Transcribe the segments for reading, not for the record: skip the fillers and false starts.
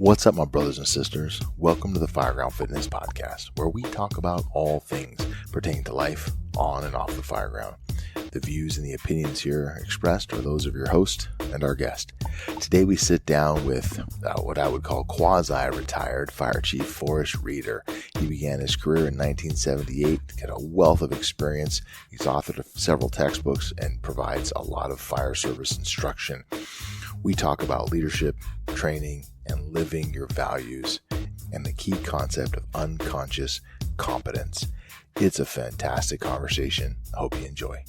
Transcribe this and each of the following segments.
What's up, my brothers and sisters? Welcome to the Fireground Fitness Podcast, where we talk about all things pertaining to life on and off the fireground. The views and the opinions here expressed are those of your host and our guest. Today we sit down with what I would call quasi-retired Fire Chief Forrest Reeder. He began his career in 1978, got a wealth of experience. He's authored several textbooks and provides a lot of fire service instruction. We talk about leadership, training, and living your values, and the key concept of unconscious competence. It's a fantastic conversation. I hope you enjoy.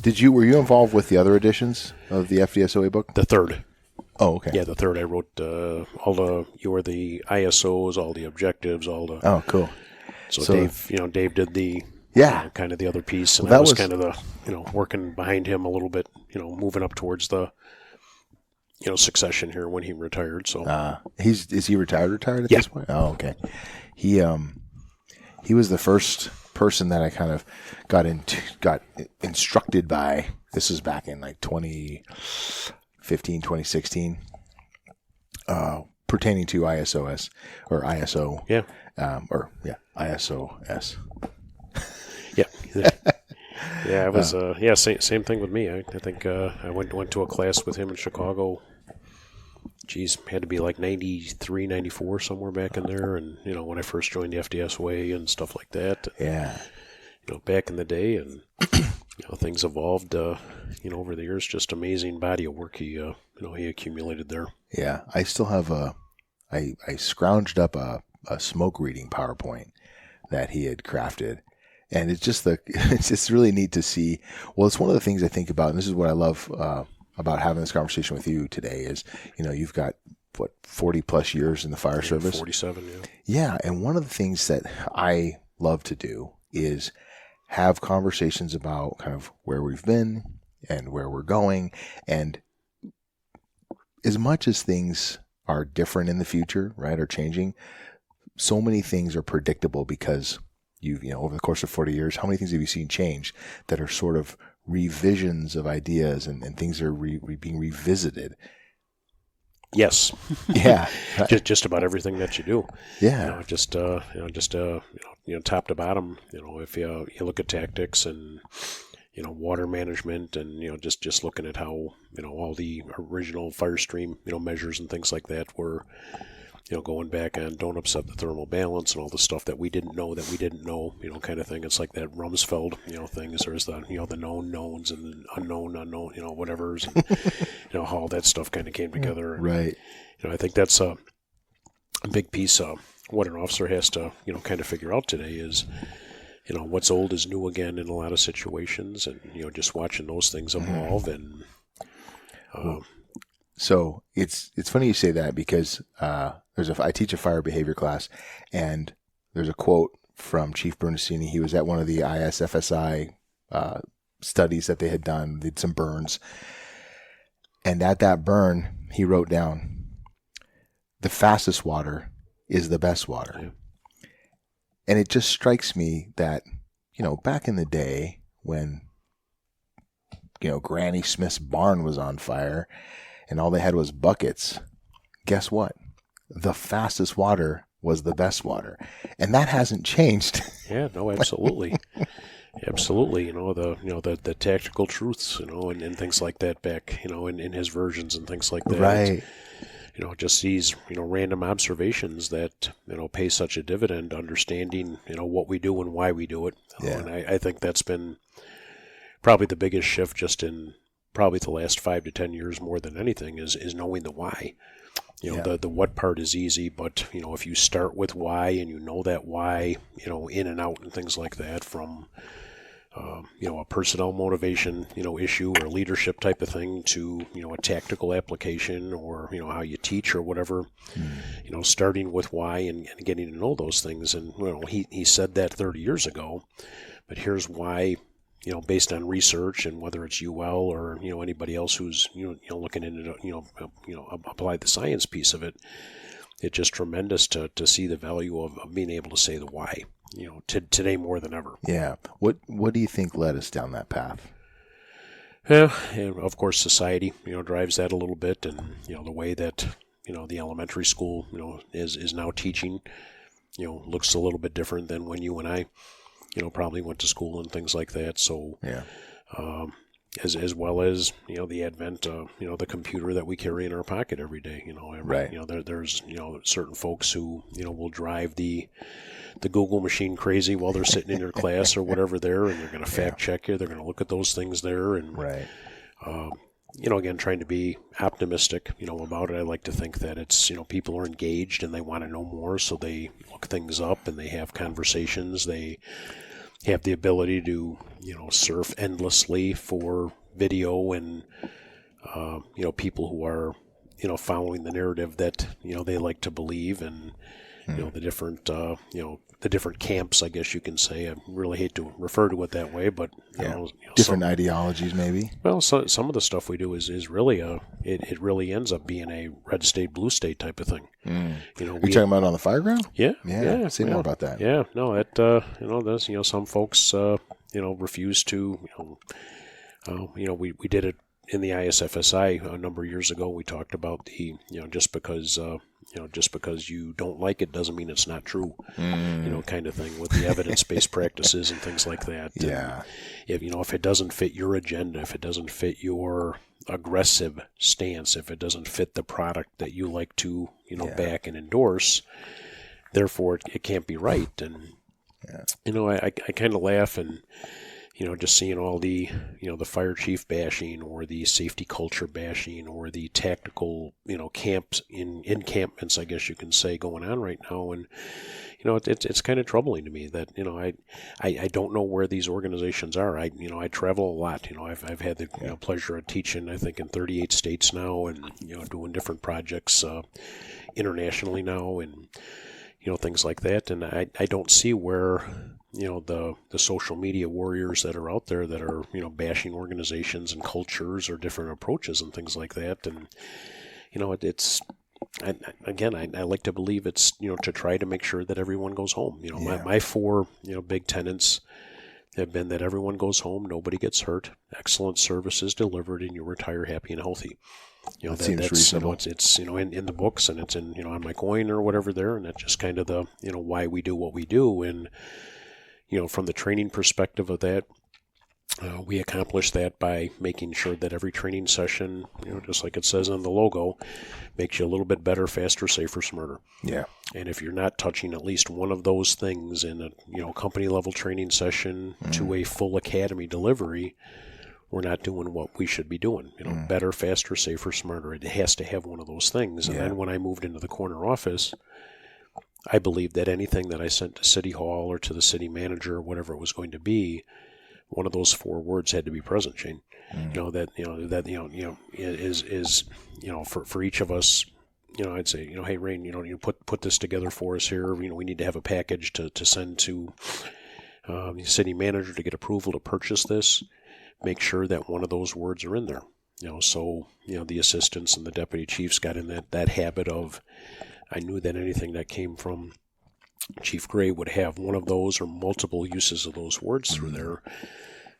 Were you involved with the other editions of the FDSOA book? The third. Oh, okay. Yeah, the third. I wrote the ISOs, all the objectives, all the. Oh, cool. So Dave did the. Yeah. Kind of the other piece, and that I was was kind of the, working behind him a little bit, moving up towards the, succession here when he retired. So. Is he retired at Yeah. this point? Oh, okay. He was the first person that I kind of got instructed by. This was back in like 2015, 2016, pertaining to ISOS or ISO. Yeah. ISOS. Yeah. Yeah, it was. Same thing with me. I think I went to a class with him in Chicago. Geez, had to be like 93, 94, somewhere back in there. And, when I first joined the FDSOA and stuff like that. Yeah. Back in the day, and, things evolved, over the years. Just amazing body of work he accumulated there. Yeah. I still have I scrounged up a smoke reading PowerPoint that he had crafted. And it's just really neat to see. Well, it's one of the things I think about, and this is what I love, about having this conversation with you today is, you've got 40 plus years in the fire service. 47, yeah. Yeah. And one of the things that I love to do is have conversations about kind of where we've been and where we're going. And as much as things are different in the future, right, are changing, so many things are predictable because over the course of 40 years, how many things have you seen change that are sort of revisions of ideas and things are being revisited? Yes. Yeah. just about everything that you do. Yeah. Top to bottom, if you look at tactics and, water management and, just looking at how, all the original fire stream, measures and things like that were, going back on don't upset the thermal balance and all the stuff that we didn't know, kind of thing. It's like that Rumsfeld, things. There's the, the known knowns and the unknown, whatevers, and, how all that stuff kind of came together. And, right. I think that's a big piece of what an officer has to, kind of figure out today is, what's old is new again in a lot of situations, and, just watching those things evolve and. So it's funny you say that because I teach a fire behavior class, and there's a quote from Chief Bernasini. He was at one of the ISFSI studies that they had done. They did some burns, and at that burn, he wrote down, "The fastest water is the best water." Yeah. And it just strikes me that back in the day when Granny Smith's barn was on fire and all they had was buckets, guess what? The fastest water was the best water. And that hasn't changed. Yeah, no, absolutely. Absolutely. The tactical truths, and things like that back, in his versions and things like that. Right. Just these, random observations that, pay such a dividend, understanding, what we do and why we do it. Yeah. And I think that's been probably the biggest shift just in probably the last 5 to 10 years more than anything is knowing the why. The what part is easy, but, if you start with why and that why, in and out and things like that from, a personnel motivation, issue or leadership type of thing to, a tactical application or, how you teach or whatever, starting with why and getting to know those things. And, he said that 30 years ago, but here's why, based on research and whether it's UL or, anybody else who's, looking into, apply the science piece of it. It's just tremendous to see the value of being able to say the why, today more than ever. Yeah. What do you think led us down that path? Yeah, and of course society, drives that a little bit, and the way that the elementary school, is now teaching, looks a little bit different than when you and I, probably went to school and things like that. So, yeah. As well as the advent of the computer that we carry in our pocket every day. Right. There's certain folks who will drive the Google machine crazy while they're sitting in your class or whatever there, and they're going to fact check you. They're going to look at those things there, and right. Again, trying to be optimistic, about it. I like to think that it's people are engaged and they want to know more, so they look things up and they have conversations. They have the ability to, surf endlessly for video and, people who are, following the narrative that, they like to believe, and, the different, the different camps, I guess you can say. I really hate to refer to it that way, but, different ideologies maybe. Well, so some of the stuff we do is really it really ends up being a red state, blue state type of thing. You're talking about on the fireground? Yeah. Say more about that. Yeah, no, there's some folks refuse to. We did it in the ISFSI a number of years ago. We talked about the just because you don't like it doesn't mean it's not true. Kind of thing with the evidence-based practices and things like that. Yeah. And if it doesn't fit your agenda, if it doesn't fit your aggressive stance, if it doesn't fit the product that you like to back and endorse, therefore it can't be right. And I kind of laugh and just seeing all the the fire chief bashing or the safety culture bashing or the tactical camps encampments, I guess you can say, going on right now. And it's kind of troubling to me that I don't know where these organizations are. I travel a lot. I've had the pleasure of teaching, I think, in 38 states now, and doing different projects internationally now, and things like that. And I don't see where the social media warriors that are out there that are bashing organizations and cultures or different approaches and things like that. And it's I like to believe it's to try to make sure that everyone goes home. My four big tenets have been that everyone goes home, nobody gets hurt, excellent services delivered, and you retire happy and healthy. That seems reasonable. It's in the books, and it's in on my coin or whatever there, and that's just kind of the why we do what we do. And from the training perspective of that, we accomplish that by making sure that every training session, just like it says on the logo, makes you a little bit better, faster, safer, smarter. Yeah. And if you're not touching at least one of those things in a company level training session to a full academy delivery, we're not doing what we should be doing. Better, faster, safer, smarter. It has to have one of those things. And then when I moved into the corner office, I believed that anything that I sent to City Hall or to the city manager or whatever it was going to be, one of those four words had to be present, Shane. Is for each of us, I'd say, hey, Rain, you put this together for us here. We need to have a package to send to the city manager to get approval to purchase this. Make sure that one of those words are in there. So the assistants and the deputy chiefs got in that habit of, I knew that anything that came from Chief Gray would have one of those or multiple uses of those words through there.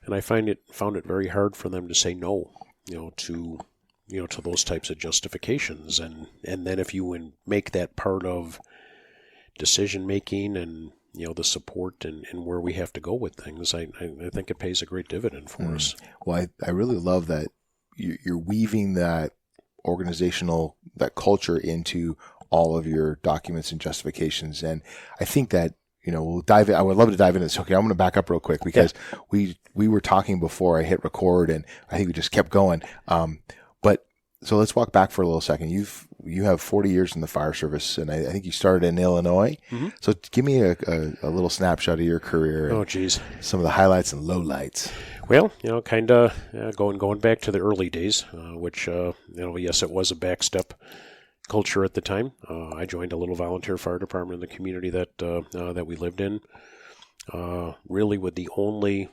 And I found it very hard for them to say no, to those types of justifications. And then if you make that part of decision making and the support and where we have to go with things, I think it pays a great dividend for us. Well, I really love that you're weaving that organizational, that culture into all of your documents and justifications. And I think that, we'll dive in. I would love to dive into this. Okay, I'm going to back up real quick because we were talking before I hit record, and I think we just kept going. But so let's walk back for a little second. You have 40 years in the fire service, and I think you started in Illinois. Mm-hmm. So give me a little snapshot of your career. Oh, geez. Some of the highlights and lowlights. Well, kind of going back to the early days, which, yes, it was a backstep culture at the time. I joined a little volunteer fire department in the community that we lived in, really with the only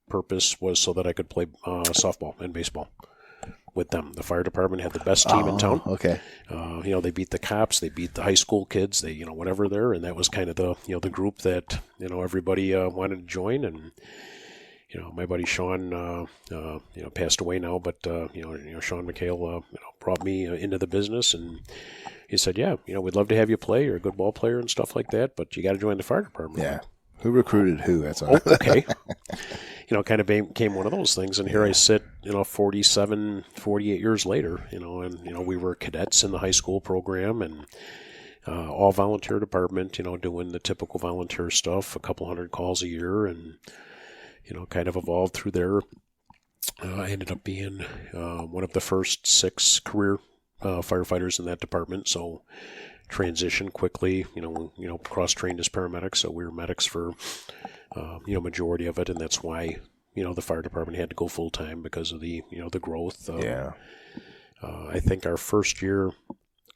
purpose was so that I could play softball and baseball with them. The fire department had the best team in town. Okay. They beat the cops, they beat the high school kids, they whatever there, and that was kind of the group that everybody wanted to join. And my buddy Sean, passed away now, but Sean McHale, brought me into the business, and he said, yeah, we'd love to have you play. You're a good ball player and stuff like that, but you got to join the fire department. Yeah. Who recruited who? That's all. Oh, okay. Kind of became one of those things. And here I sit, 47, 48 years later, and, we were cadets in the high school program and all volunteer department, doing the typical volunteer stuff, a couple hundred calls a year, and, kind of evolved through there. I ended up being one of the first 6 career firefighters in that department, so transitioned quickly, cross-trained as paramedics, so we were medics for, majority of it, and that's why, the fire department had to go full-time because of the, the growth. I think our first year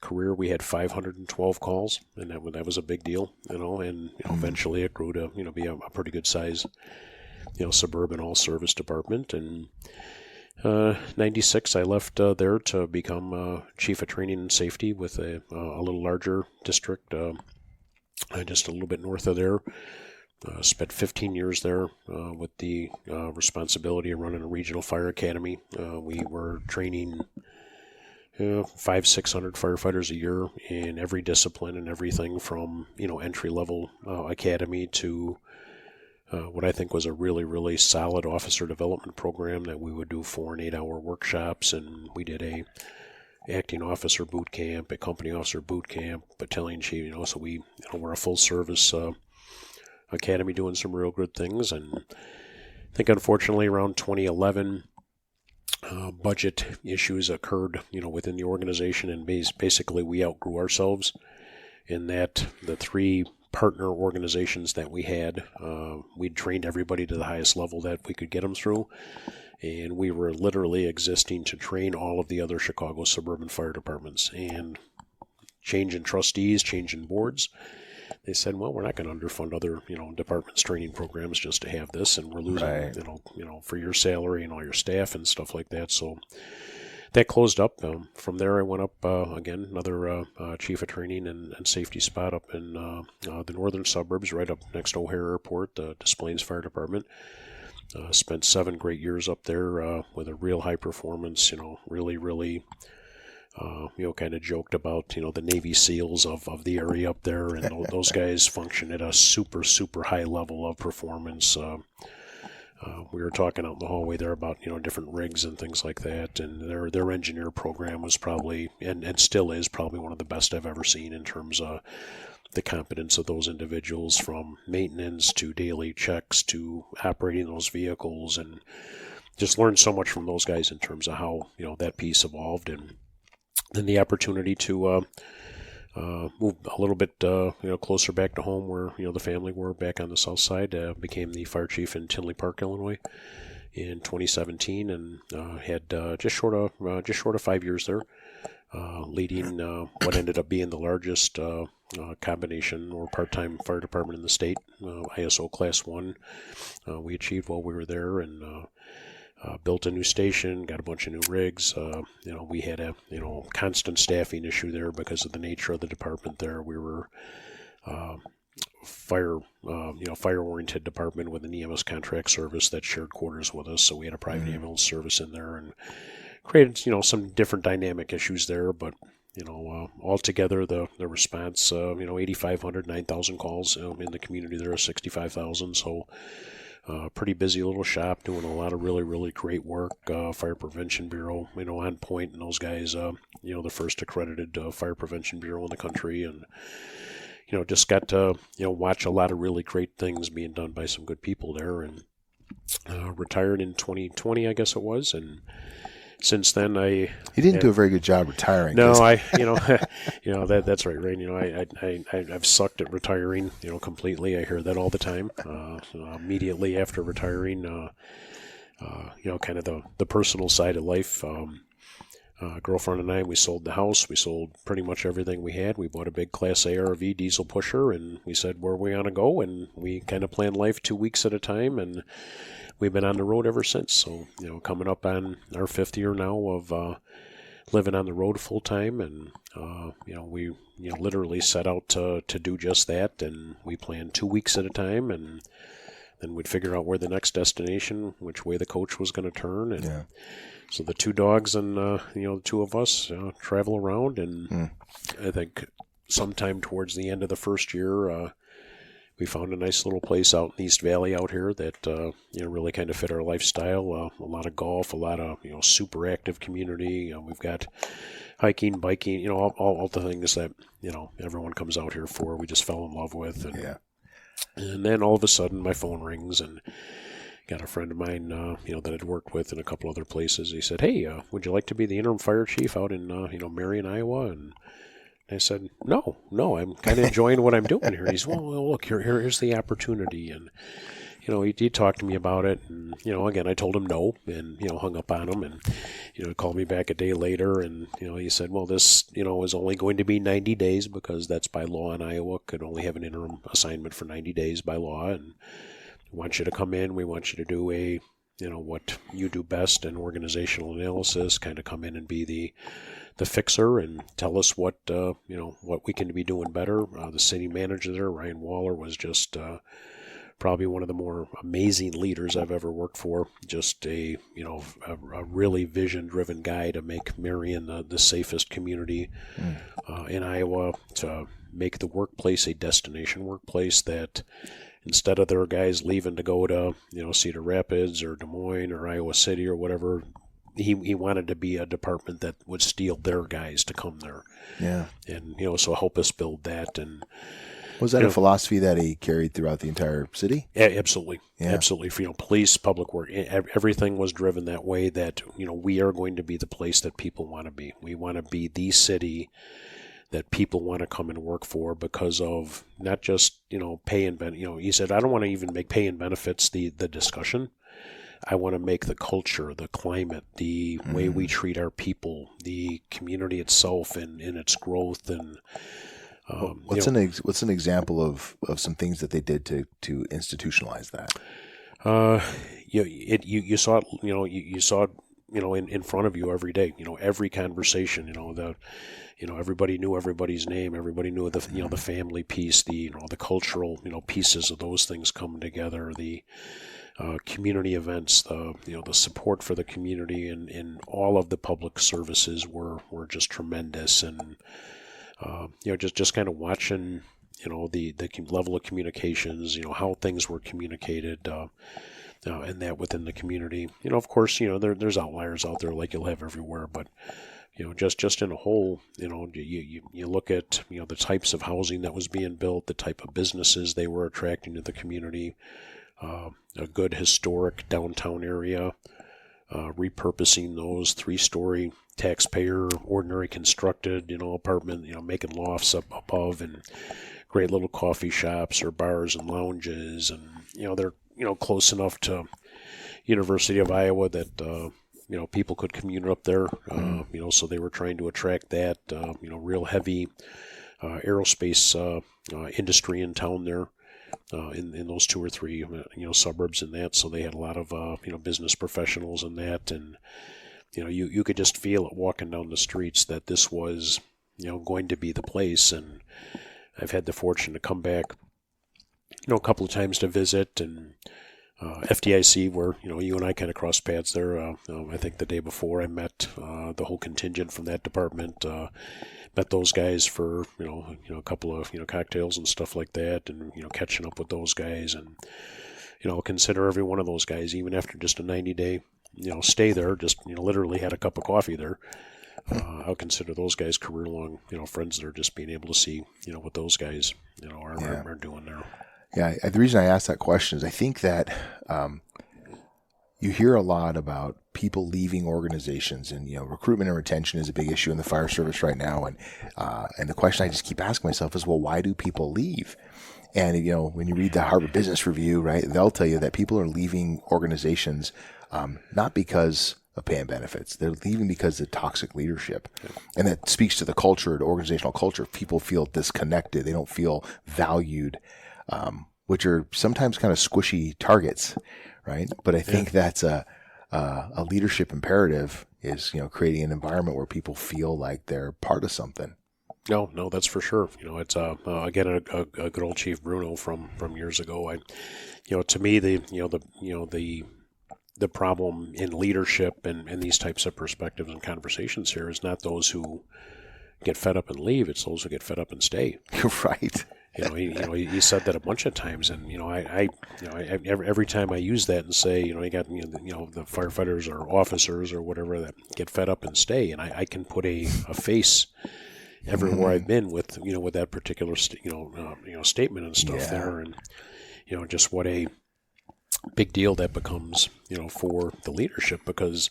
career, we had 512 calls, and that was a big deal, and eventually it grew to, be a pretty good size, suburban all-service department, and 96, I left there to become chief of training and safety with a little larger district, just a little bit north of there. Spent 15 years there with the responsibility of running a regional fire academy. We were training 500-600 firefighters a year in every discipline and everything from entry-level academy to what I think was a really, really solid officer development program that we would do 4 and 8 hour workshops, and we did a acting officer boot camp, a company officer boot camp, battalion chief, so we we're a full service academy doing some real good things. And I think unfortunately around 2011 budget issues occurred within the organization, and basically we outgrew ourselves in that the 3 partner organizations that we had, we'd trained everybody to the highest level that we could get them through, and we were literally existing to train all of the other Chicago suburban fire departments. And changing trustees, changing boards, they said, well, we're not going to underfund other departments' training programs just to have this, and we're losing for your salary and all your staff and stuff like that. So that closed up. From there, I went up again, another chief of training and safety spot up in the northern suburbs, right up next to O'Hare Airport, Des Plaines Fire Department. Spent 7 great years up there with a real high performance. Really, really, kind of joked about the Navy SEALs of the area up there, and those guys function at a super, super high level of performance. We were talking out in the hallway there about different rigs and things like that, and their engineer program was probably and still is probably one of the best I've ever seen in terms of the competence of those individuals, from maintenance to daily checks to operating those vehicles, and just learned so much from those guys in terms of how that piece evolved. And then the opportunity to moved a little bit closer back to home where the family were back on the south side. Became the fire chief in Tinley Park, Illinois, in 2017, and had just short of 5 years there, leading what ended up being the largest combination or part-time fire department in the state, ISO Class 1. We achieved while we were there, and built a new station, got a bunch of new rigs. We had a constant staffing issue there because of the nature of the department there. We were fire-oriented department with an EMS contract service that shared quarters with us, so we had a private ambulance service in there, and created some different dynamic issues there. But altogether the response, 8,500, 9,000 calls in the community there, 65,000. So pretty busy little shop, doing a lot of really, really great work. Fire Prevention Bureau, on point, and those guys, the first accredited Fire Prevention Bureau in the country, and just got to watch a lot of really great things being done by some good people there. And retired in 2020, I guess it was, and since then He didn't do a very good job retiring. No, that's right, Rain. I've sucked at retiring, completely. I hear that all the time. Immediately after retiring, kind of the personal side of life. Girlfriend and I, we sold the house. We sold pretty much everything we had. We bought a big Class A RV diesel pusher, and we said, where are we going to go? And we kind of planned life 2 weeks at a time, and we've been on the road ever since. So, coming up on our 5th year now of living on the road full time, and we literally set out to do just that, and we planned 2 weeks at a time, and then we'd figure out where the next destination, which way the coach was going to turn, and So the 2 dogs and the 2 of us travel around, and I think sometime towards the end of the first year, we found a nice little place out in the East Valley out here that really kind of fit our lifestyle. A lot of golf, a lot of super active community. We've got hiking, biking, all the things that everyone comes out here for. We just fell in love with, and then all of a sudden my phone rings, and got a friend of mine that I'd worked with in a couple other places. He said, "Hey, would you like to be the interim fire chief out in Marion, Iowa?" And I said, no, I'm kind of enjoying what I'm doing here. He's, well, look, here's the opportunity. And, he talked to me about it. And, again, I told him no and, hung up on him. And, he called me back a day later. And, he said, well, this, is only going to be 90 days because that's by law in Iowa. Could only have an interim assignment for 90 days by law. And we want you to come in. We want you to do what you do best in organizational analysis, kind of come in and be the fixer and tell us what we can be doing better. The city manager there, Ryan Waller, was just probably one of the more amazing leaders I've ever worked for. Just a really vision-driven guy to make Marion the safest community in Iowa, to make the workplace a destination workplace that instead of their guys leaving to go to Cedar Rapids or Des Moines or Iowa City or whatever, he wanted to be a department that would steal their guys to come there. Yeah. And, so help us build that. And was that a philosophy that he carried throughout the entire city? Yeah, absolutely. Yeah. Absolutely. For, police, public work, everything was driven that way, that, we are going to be the place that people want to be. We want to be the city that people want to come and work for because of not just, pay and benefits. He said, I don't want to even make pay and benefits the discussion. I want to make the culture, the climate, the way we treat our people, the community itself and its growth. And what's an example of some things that they did to institutionalize that? You saw it. You saw it. In front of you every day. Every conversation. Everybody knew everybody's name. Everybody knew the the family piece. The cultural pieces of those things come together. The community events, the support for the community, and all of the public services were just tremendous. And just kind of watching the level of communications, how things were communicated, and that within the community. Of course, there's outliers out there like you'll have everywhere, but just in a whole, you look at the types of housing that was being built, the type of businesses they were attracting to the community. A good historic downtown area, repurposing those 3-story taxpayer, ordinary constructed, apartment, making lofts up above, and great little coffee shops or bars and lounges, and they're close enough to University of Iowa that people could commute up there, so they were trying to attract that, real heavy aerospace industry in town there. In those 2 or 3 suburbs and that, so they had a lot of business professionals in that, and you could just feel it walking down the streets that this was going to be the place. And I've had the fortune to come back a couple of times to visit, and FDIC, where you and I kind of crossed paths there. I think the day before I met the whole contingent from that department. Met those guys for a couple of cocktails and stuff like that, and catching up with those guys, and I'll consider every one of those guys, even after just a 90-day stay there, just literally had a cup of coffee there. I'll consider those guys career-long friends that are just being able to see what those guys are doing there. Yeah, the reason I asked that question is I think that you hear a lot about people leaving organizations, and recruitment and retention is a big issue in the fire service right now. And the question I just keep asking myself is, well, why do people leave? And when you read the Harvard Business Review, right, they'll tell you that people are leaving organizations not because of pay and benefits. They're leaving because of toxic leadership, and that speaks to the culture, the organizational culture. People feel disconnected. They don't feel valued, which are sometimes kind of squishy targets. Right. But I think that's a leadership imperative is, creating an environment where people feel like they're part of something. No, that's for sure. It's again a good old Chief Bruno from years ago. To me, the the problem in leadership and these types of perspectives and conversations here is not those who get fed up and leave; it's those who get fed up and stay. You're right. He said that a bunch of times, and every time I use that and say, you got the firefighters or officers or whatever that get fed up and stay, and I can put a face everywhere I've been with with that particular statement and stuff there, and just what a big deal that becomes for the leadership, because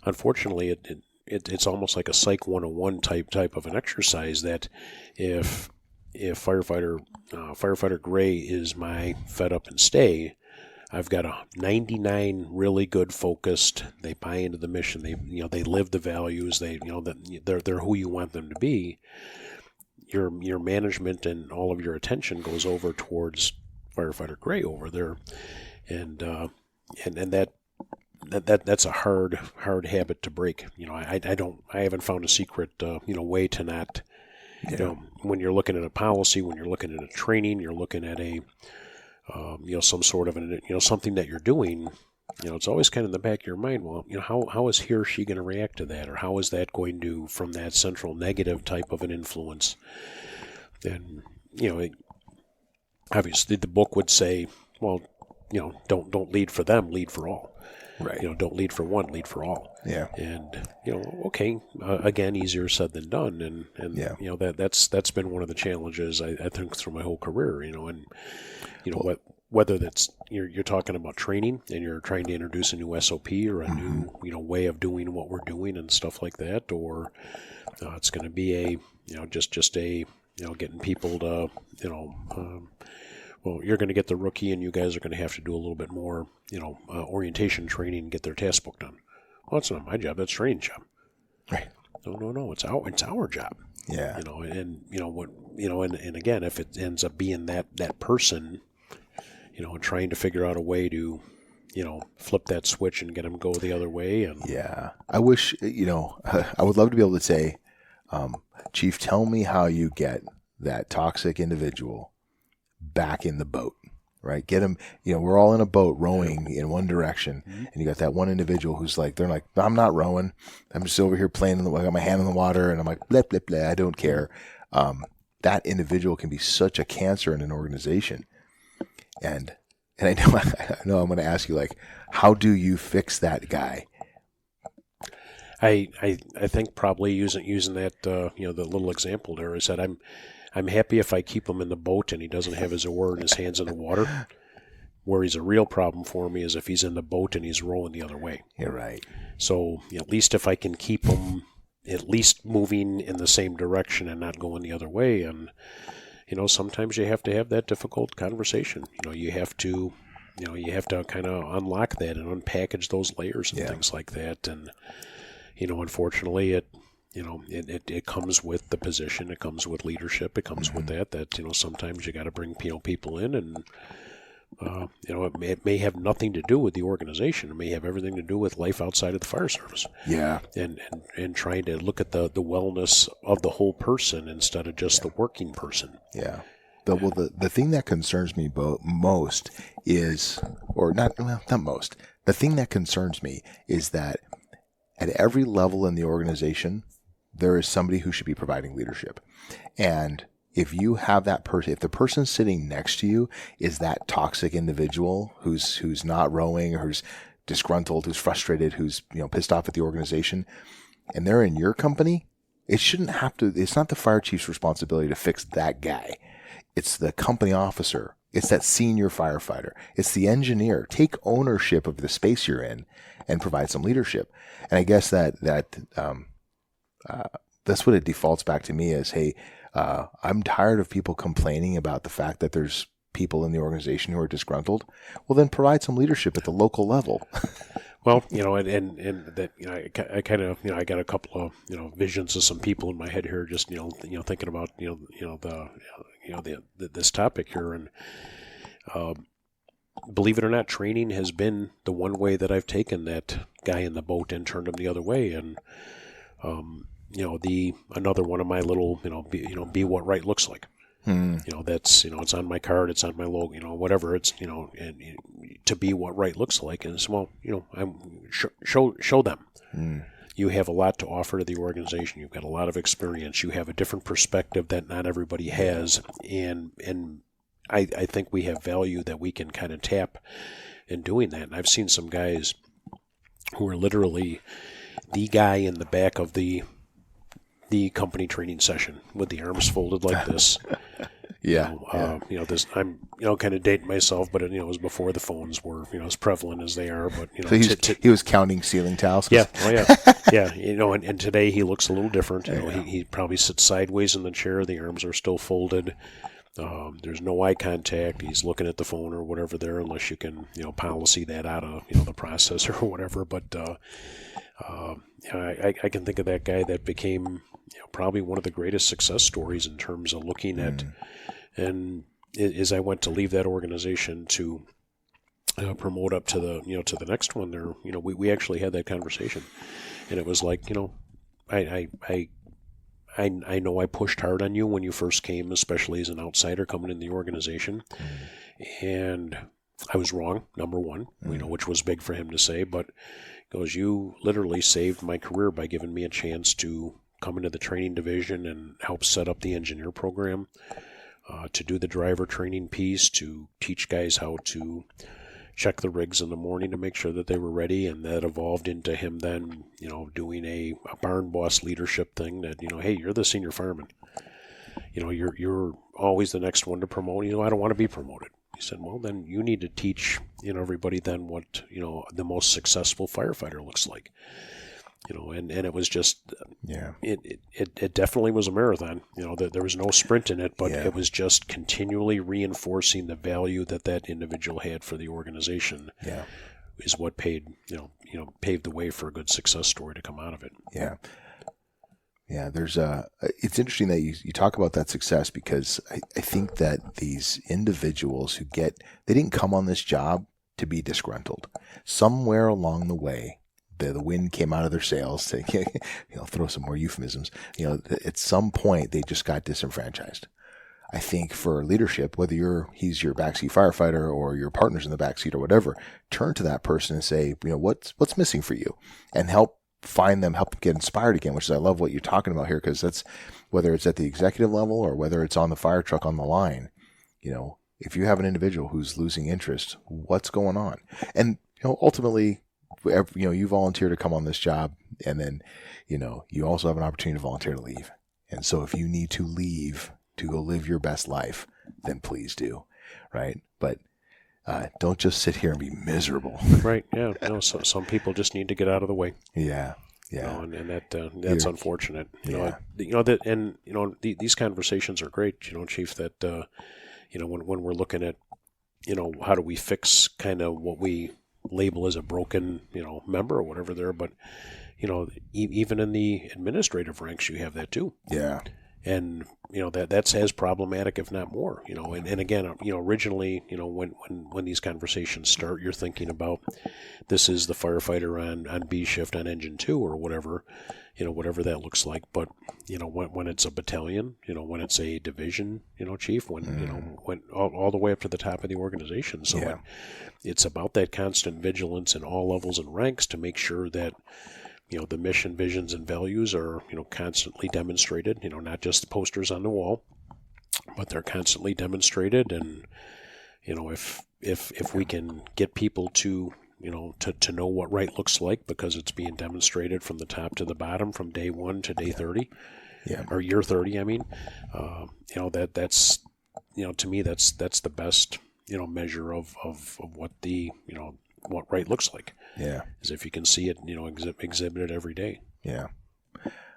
unfortunately it's almost like a Psych 101 type of an exercise that if firefighter Gray is my fed up and stay, I've got a 99 really good focused. They buy into the mission. They live the values. They're who you want them to be. Your management and all of your attention goes over towards firefighter Gray over there, and that's a hard habit to break. I haven't found a secret way to not. When you're looking at a policy, when you're looking at a training, you're looking at a, some sort of something that you're doing, it's always kind of in the back of your mind. Well, how is he or she going to react to that, or how is that going to, from that central negative type of an influence? And obviously the book would say, well, don't lead for them, lead for all. Right. Don't lead for one, lead for all. Yeah. And okay, again, easier said than done. And that's been one of the challenges I think through my whole career. Whether that's you're talking about training and you're trying to introduce a new SOP or a new way of doing what we're doing and stuff like that, or it's going to be a just a getting people to well, you're going to get the rookie, and you guys are going to have to do a little bit more, orientation training and get their task book done. Well, that's not my job. That's training job. Right. No. It's our job. Yeah. And again, if it ends up being that person, and trying to figure out a way to, flip that switch and get them go the other way. And yeah, I wish, I would love to be able to say, Chief, tell me how you get that toxic individual back in the boat, right? Get them, we're all in a boat rowing in one direction, and you got that one individual who's like, they're like, I'm not rowing. I'm just over here playing I got my hand in the water, and I'm like, blah, blah, blah, I don't care. That individual can be such a cancer in an organization. And I know I'm going to ask you, like, how do you fix that guy? I think probably using that, the little example there is that I'm happy if I keep him in the boat and he doesn't have his oar and his hands in the water. Where he's a real problem for me is if he's in the boat and he's rolling the other way. You're right. So at least if I can keep him at least moving in the same direction and not going the other way. And, sometimes you have to have that difficult conversation. You have to kind of unlock that and unpackage those layers and things like that. And, unfortunately it comes with the position, it comes with leadership, it comes with that sometimes you got to bring people in, and it may have nothing to do with the organization. It may have everything to do with life outside of the fire service. Yeah. And trying to look at the wellness of the whole person instead of just the working person. Yeah. The thing that concerns me most is, or not most, the thing that concerns me is that at every level in the organization, there is somebody who should be providing leadership. And if you have that person, if the person sitting next to you is that toxic individual who's not rowing, or who's disgruntled, who's frustrated, who's pissed off at the organization, and they're in your company, it's not the fire chief's responsibility to fix that guy. It's the company officer. It's that senior firefighter. It's the engineer. Take ownership of the space you're in and provide some leadership. And I guess that's what it defaults back to me as, hey, I'm tired of people complaining about the fact that there's people in the organization who are disgruntled. Well, then provide some leadership at the local level. Well, and that, I kind of, I got a couple of, visions of some people in my head here, just, thinking about, this topic here. And, believe it or not, training has been the one way that I've taken that guy in the boat and turned him the other way. And, another one of my little, be what right looks like. That's, it's on my card, it's on my logo, whatever. It's, and to be what right looks like. And it's, well, show them. You have a lot to offer to the organization. You've got a lot of experience. You have a different perspective that not everybody has. And I think we have value that we can kind of tap in doing that. And I've seen some guys who are literally the guy in the back of the company training session with the arms folded like this. This, I'm, kind of dating myself, but it was before the phones were, as prevalent as they are. But so he was counting ceiling tiles. Yeah, yeah. And today he looks a little different. He probably sits sideways in the chair. The arms are still folded. There's no eye contact. He's looking at the phone or whatever there, unless you can, policy that out of, the processor or whatever. But I can think of that guy that became, probably one of the greatest success stories in terms of looking at, and as I went to leave that organization to promote up to the, to the next one there, we actually had that conversation, and it was like, I know I pushed hard on you when you first came, especially as an outsider coming in the organization, and I was wrong, number one, which was big for him to say, but he goes, you literally saved my career by giving me a chance to come into the training division and help set up the engineer program, to do the driver training piece, to teach guys how to check the rigs in the morning to make sure that they were ready, and that evolved into him then, doing a barn boss leadership thing that, hey, you're the senior fireman. You're always the next one to promote. I don't want to be promoted. He said, well, then you need to teach, everybody then what, the most successful firefighter looks like. And it was just, it definitely was a marathon. There was no sprint in it, but it was just continually reinforcing the value that individual had for the organization. Yeah, is what paved the way for a good success story to come out of it. Yeah. Yeah, it's interesting that you talk about that success, because I think that these individuals they didn't come on this job to be disgruntled. Somewhere along the way, the wind came out of their sails, to throw some more euphemisms. At some point they just got disenfranchised. I think for leadership, whether he's your backseat firefighter or your partner's in the backseat or whatever, turn to that person and say, what's missing for you, and help them get inspired again. Which is, I love what you're talking about here, because that's whether it's at the executive level or whether it's on the fire truck on the line. If you have an individual who's losing interest, what's going on? And ultimately, you volunteer to come on this job, and then, you also have an opportunity to volunteer to leave. And so if you need to leave to go live your best life, then please do. Right. But, don't just sit here and be miserable. Right. Yeah. So some people just need to get out of the way. Yeah. Yeah. And that's unfortunate. These conversations are great, Chief, that, when we're looking at, how do we fix kind of what we label as a broken, member or whatever there, but, even in the administrative ranks, you have that too. Yeah. And, that's as problematic, if not more, and again, originally, when these conversations start, you're thinking about, this is the firefighter on B shift on engine 2 or whatever, whatever that looks like. But, when it's a battalion, when it's a division, Chief, when all the way up to the top of the organization. So it's about that constant vigilance in all levels and ranks to make sure that, the mission, visions, and values are, constantly demonstrated, not just the posters on the wall, but they're constantly demonstrated. And, if we can get people to, to know what right looks like, because it's being demonstrated from the top to the bottom, from day 1 to day 30, or year 30, I mean, that's, to me, that's the best, measure of what the, what right looks like. Yeah. Is if you can see it, exhibited every day. Yeah.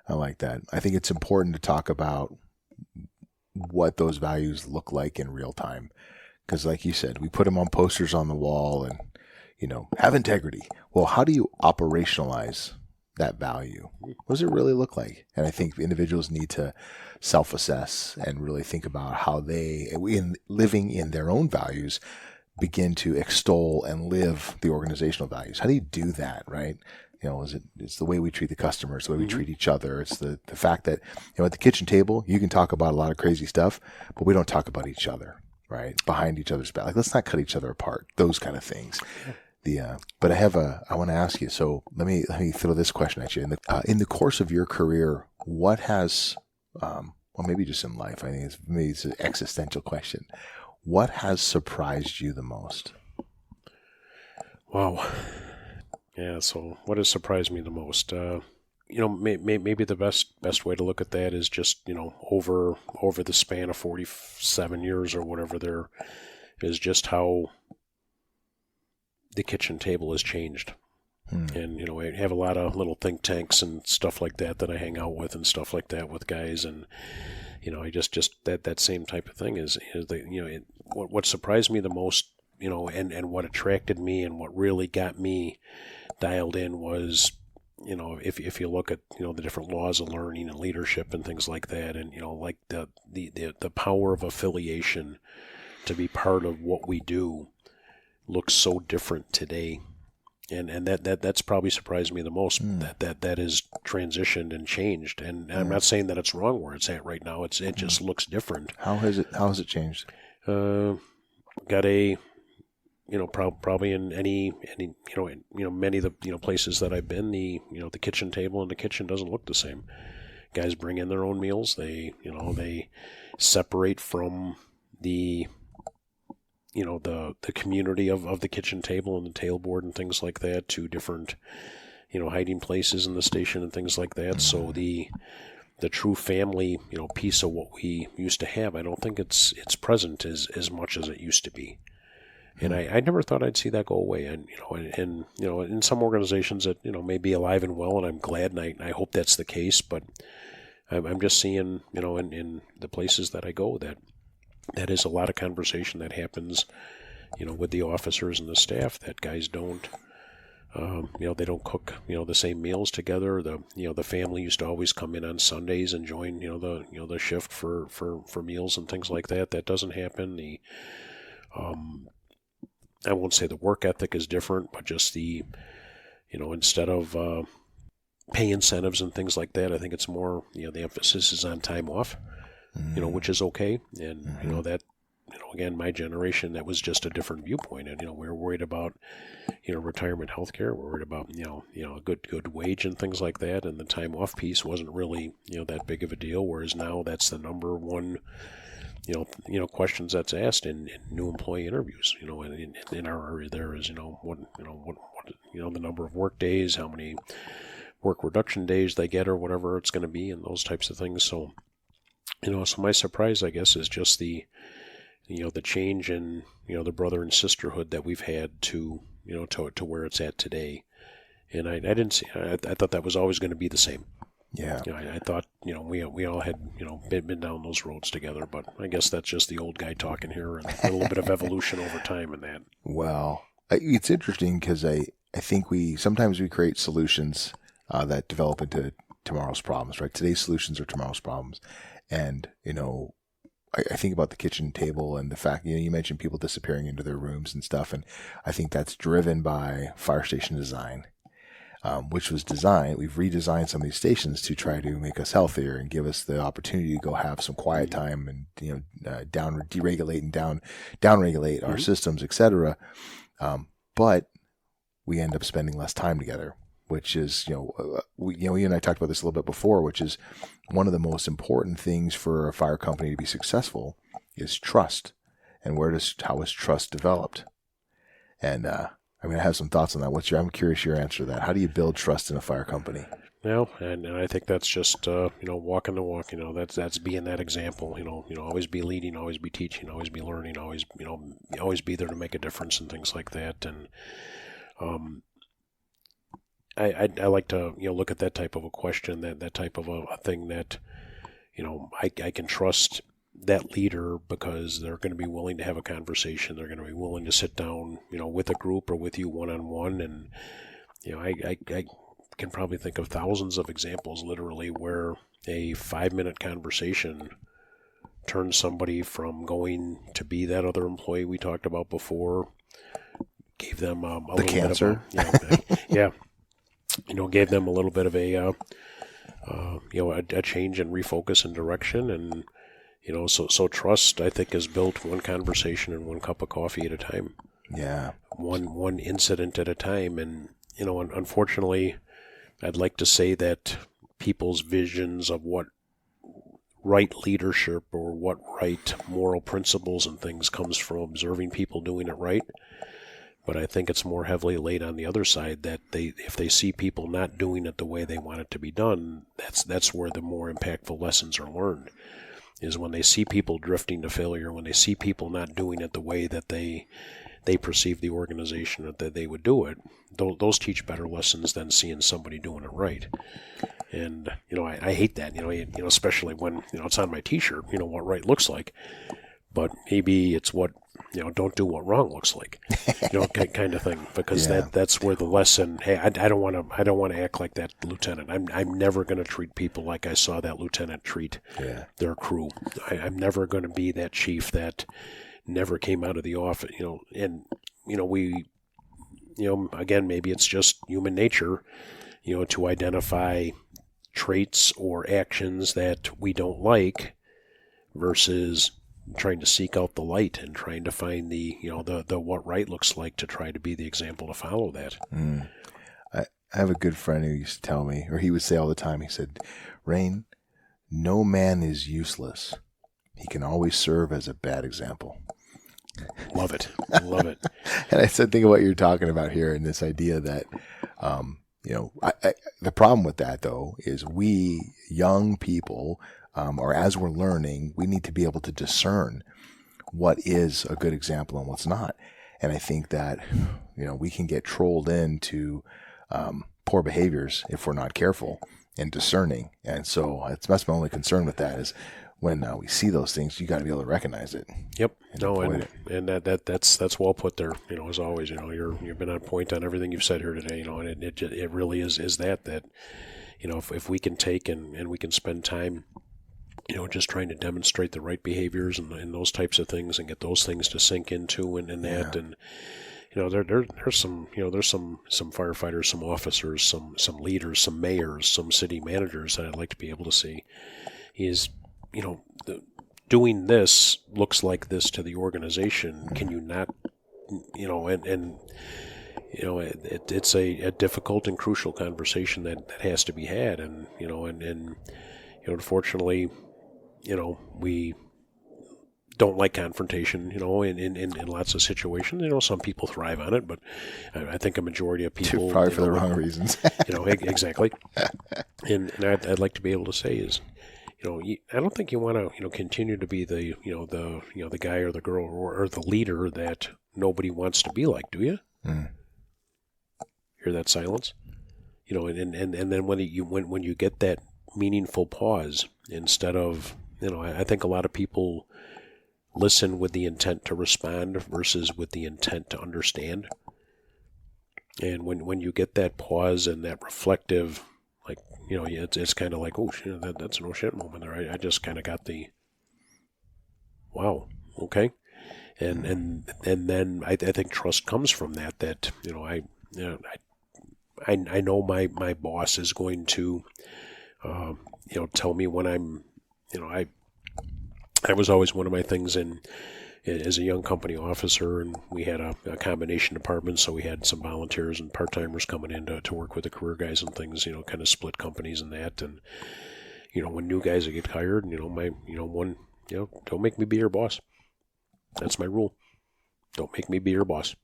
I like that. I think it's important to talk about what those values look like in real time. Because like you said, we put them on posters on the wall and, have integrity. Well, how do you operationalize that value? What does it really look like? And I think individuals need to self-assess and really think about how they, in living in their own values, begin to extol and live the organizational values. How do you do that, right? It's the way we treat the customers, the way we treat each other. It's the fact that, at the kitchen table, you can talk about a lot of crazy stuff, but we don't talk about each other, right? Behind each other's back. Like, let's not cut each other apart. Those kind of things. But I want to ask you. So let me throw this question at you. In the course of your career, what has, well, maybe just in life, I think it's an existential question. What has surprised you the most? Wow. Yeah. So what has surprised me the most? Maybe the best way to look at that is just, over the span of 47 years or whatever there is, just how the kitchen table has changed. And, I have a lot of little think tanks and stuff like that I hang out with and stuff like that with guys. And, I just that same type of thing is what surprised me the most, and what attracted me and what really got me dialed in was, if you look at, the different laws of learning and leadership and things like that, and, like the power of affiliation to be part of what we do looks so different today. And that's probably surprised me the most, that is transitioned and changed. And I'm not saying that it's wrong where it's at right now. It just looks different. How has it changed? Got a, probably in many of the, places that I've been, the kitchen table in the kitchen doesn't look the same. Guys bring in their own meals. They separate from the community of the kitchen table and the tailboard and things like that to different, hiding places in the station and things like that. So the true family, piece of what we used to have, I don't think it's present as much as it used to be. And I never thought I'd see that go away. And, in some organizations that, may be alive and well, and I'm glad, and I hope that's the case, but I'm just seeing, in the places that I go that is a lot of conversation that happens, with the officers and the staff, that guys don't, they don't cook, the same meals together. The family used to always come in on Sundays and join, the shift for meals and things like that. That doesn't happen. I won't say the work ethic is different, but just the, instead of pay incentives and things like that, I think it's more, the emphasis is on time off, which is okay. And, that, again, my generation, that was just a different viewpoint. And, we were worried about, retirement health care. We're worried about, a good wage and things like that. And the time off piece wasn't really, that big of a deal. Whereas now that's the number one, questions that's asked in new employee interviews, in our area there is, what the number of work days, how many work reduction days they get or whatever it's going to be, and those types of things. So, so my surprise, I guess, is just the change in, the brother and sisterhood that we've had to where it's at today. And I didn't see, I thought that was always going to be the same. Yeah. I thought, we all had, been down those roads together, but I guess that's just the old guy talking here, and a little bit of evolution over time in that. Well, it's interesting because I think sometimes we create solutions that develop into tomorrow's problems, right? Today's solutions are tomorrow's problems. And, I think about the kitchen table and the fact, you mentioned people disappearing into their rooms and stuff. And I think that's driven by fire station design. Which was we've redesigned some of these stations to try to make us healthier and give us the opportunity to go have some quiet time and, deregulate and downregulate our systems, etc. But we end up spending less time together, which is, you and I talked about this a little bit before, which is one of the most important things for a fire company to be successful is trust. And how is trust developed? And, I have some thoughts on that. I'm curious your answer to that. How do you build trust in a fire company? And I think that's just, walking the walk, that's being that example, always be leading, always be teaching, always be learning, always, always be there to make a difference and things like that. And, I like to, look at that type of a question, that type of a thing that, I can trust that leader because they're going to be willing to have a conversation. They're going to be willing to sit down, with a group or with you one-on-one. And, I can probably think of thousands of examples literally where a 5-minute conversation turns somebody from going to be that other employee we talked about before, gave them a little cancer. Bit of gave them a little bit of a change and refocus and direction. And, So trust, I think, is built one conversation and one cup of coffee at a time. Yeah. One incident at a time. And, unfortunately, I'd like to say that people's visions of what right leadership or what right moral principles and things comes from observing people doing it right. But I think it's more heavily laid on the other side that if they see people not doing it the way they want it to be done, that's where the more impactful lessons are learned, is when they see people drifting to failure, when they see people not doing it the way that they perceive the organization that they would do it. Those teach better lessons than seeing somebody doing it right. And, I hate that, especially when, it's on my T-shirt, what right looks like. But maybe it's what, don't do what wrong looks like, kind of thing. Because that's where the lesson, hey, I don't want to act like that lieutenant. I'm never going to treat people like I saw that lieutenant treat their crew. I'm never going to be that chief that never came out of the office, we, again, maybe it's just human nature, to identify traits or actions that we don't like versus trying to seek out the light and trying to find the what right looks like to try to be the example to follow that. I have a good friend who used to tell me, or he would say all the time, he said, Rain, no man is useless. He can always serve as a bad example. Love it. I love it. And I said, think of what you're talking about here, and this idea that, the problem with that, though, is we young people, or as we're learning, we need to be able to discern what is a good example and what's not. And I think that, we can get trolled into poor behaviors if we're not careful and discerning. And so that's my only concern with that is when we see those things, you got to be able to recognize it. Yep. And that's well put there. As always, you've been on point on everything you've said here today. And it really is that if we can take and we can spend time, just trying to demonstrate the right behaviors and those types of things and get those things to sink into and that and. There's some firefighters, some officers, some leaders, some mayors, some city managers that I'd like to be able to see. Is doing this looks like this to the organization. Can you not, it's a difficult and crucial conversation that has to be had. And, unfortunately, we don't like confrontation, in lots of situations. Some people thrive on it, but I think a majority of people... Probably for the wrong reasons. Exactly. And I'd like to be able to say is, I don't think you want to, continue to be the, the guy or the girl or the leader that nobody wants to be like, do you? Mm. Hear that silence? And then when you get that meaningful pause, instead of, I think a lot of people listen with the intent to respond versus with the intent to understand. And when you get that pause and that reflective, like, it's kind of like, oh, shit, that's an oh shit moment there. I just kind of got the, wow, okay. And then I think trust comes from that, I know my boss is going to, tell me when I'm, that was always one of my things as a young company officer, and we had a combination department, so we had some volunteers and part-timers coming in to work with the career guys and things, kind of split companies and that. And, when new guys get hired, don't make me be your boss. That's my rule. Don't make me be your boss.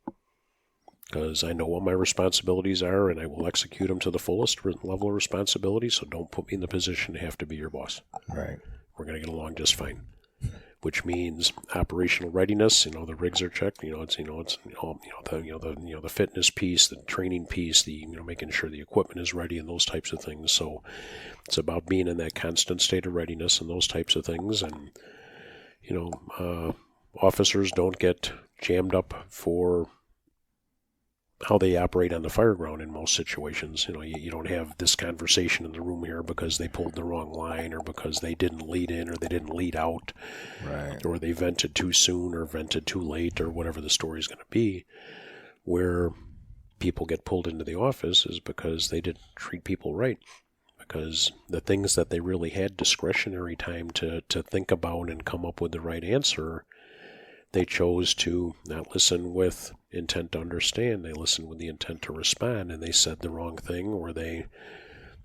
Because I know what my responsibilities are, and I will execute them to the fullest level of responsibility, so don't put me in the position to have to be your boss. Right. We're going to get along just fine. Which means operational readiness. The rigs are checked. It's the fitness piece, the training piece, the making sure the equipment is ready, and those types of things. So it's about being in that constant state of readiness and those types of things. And officers don't get jammed up for how they operate on the fire ground in most situations. You don't have this conversation in the room here because they pulled the wrong line or because they didn't lead in or they didn't lead out. Right. Or they vented too soon or vented too late or whatever the story is going to be. Where people get pulled into the office is because they didn't treat people right. because the things that they really had discretionary time to think about and come up with the right answer, they chose to not listen with intent to understand. They listened with the intent to respond, and they said the wrong thing, or they,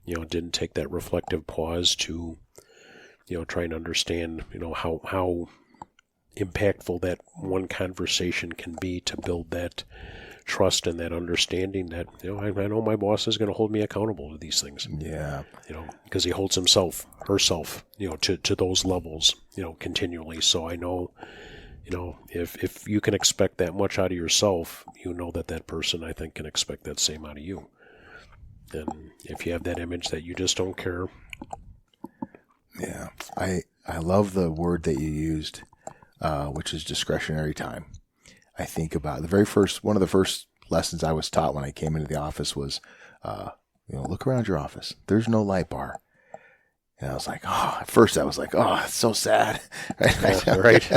didn't take that reflective pause to, try and understand, how impactful that one conversation can be to build that trust and that understanding that, I know my boss is going to hold me accountable to these things. Yeah. Because he holds himself, herself, to those levels, continually. So I know, if you can expect that much out of yourself, that person, I think, can expect that same out of you. And if you have that image that you just don't care. Yeah. I love the word that you used, which is discretionary time. I think about one of the first lessons I was taught when I came into the office was, look around your office. There's no light bar. And I was like, at first I was like, it's so sad. Right.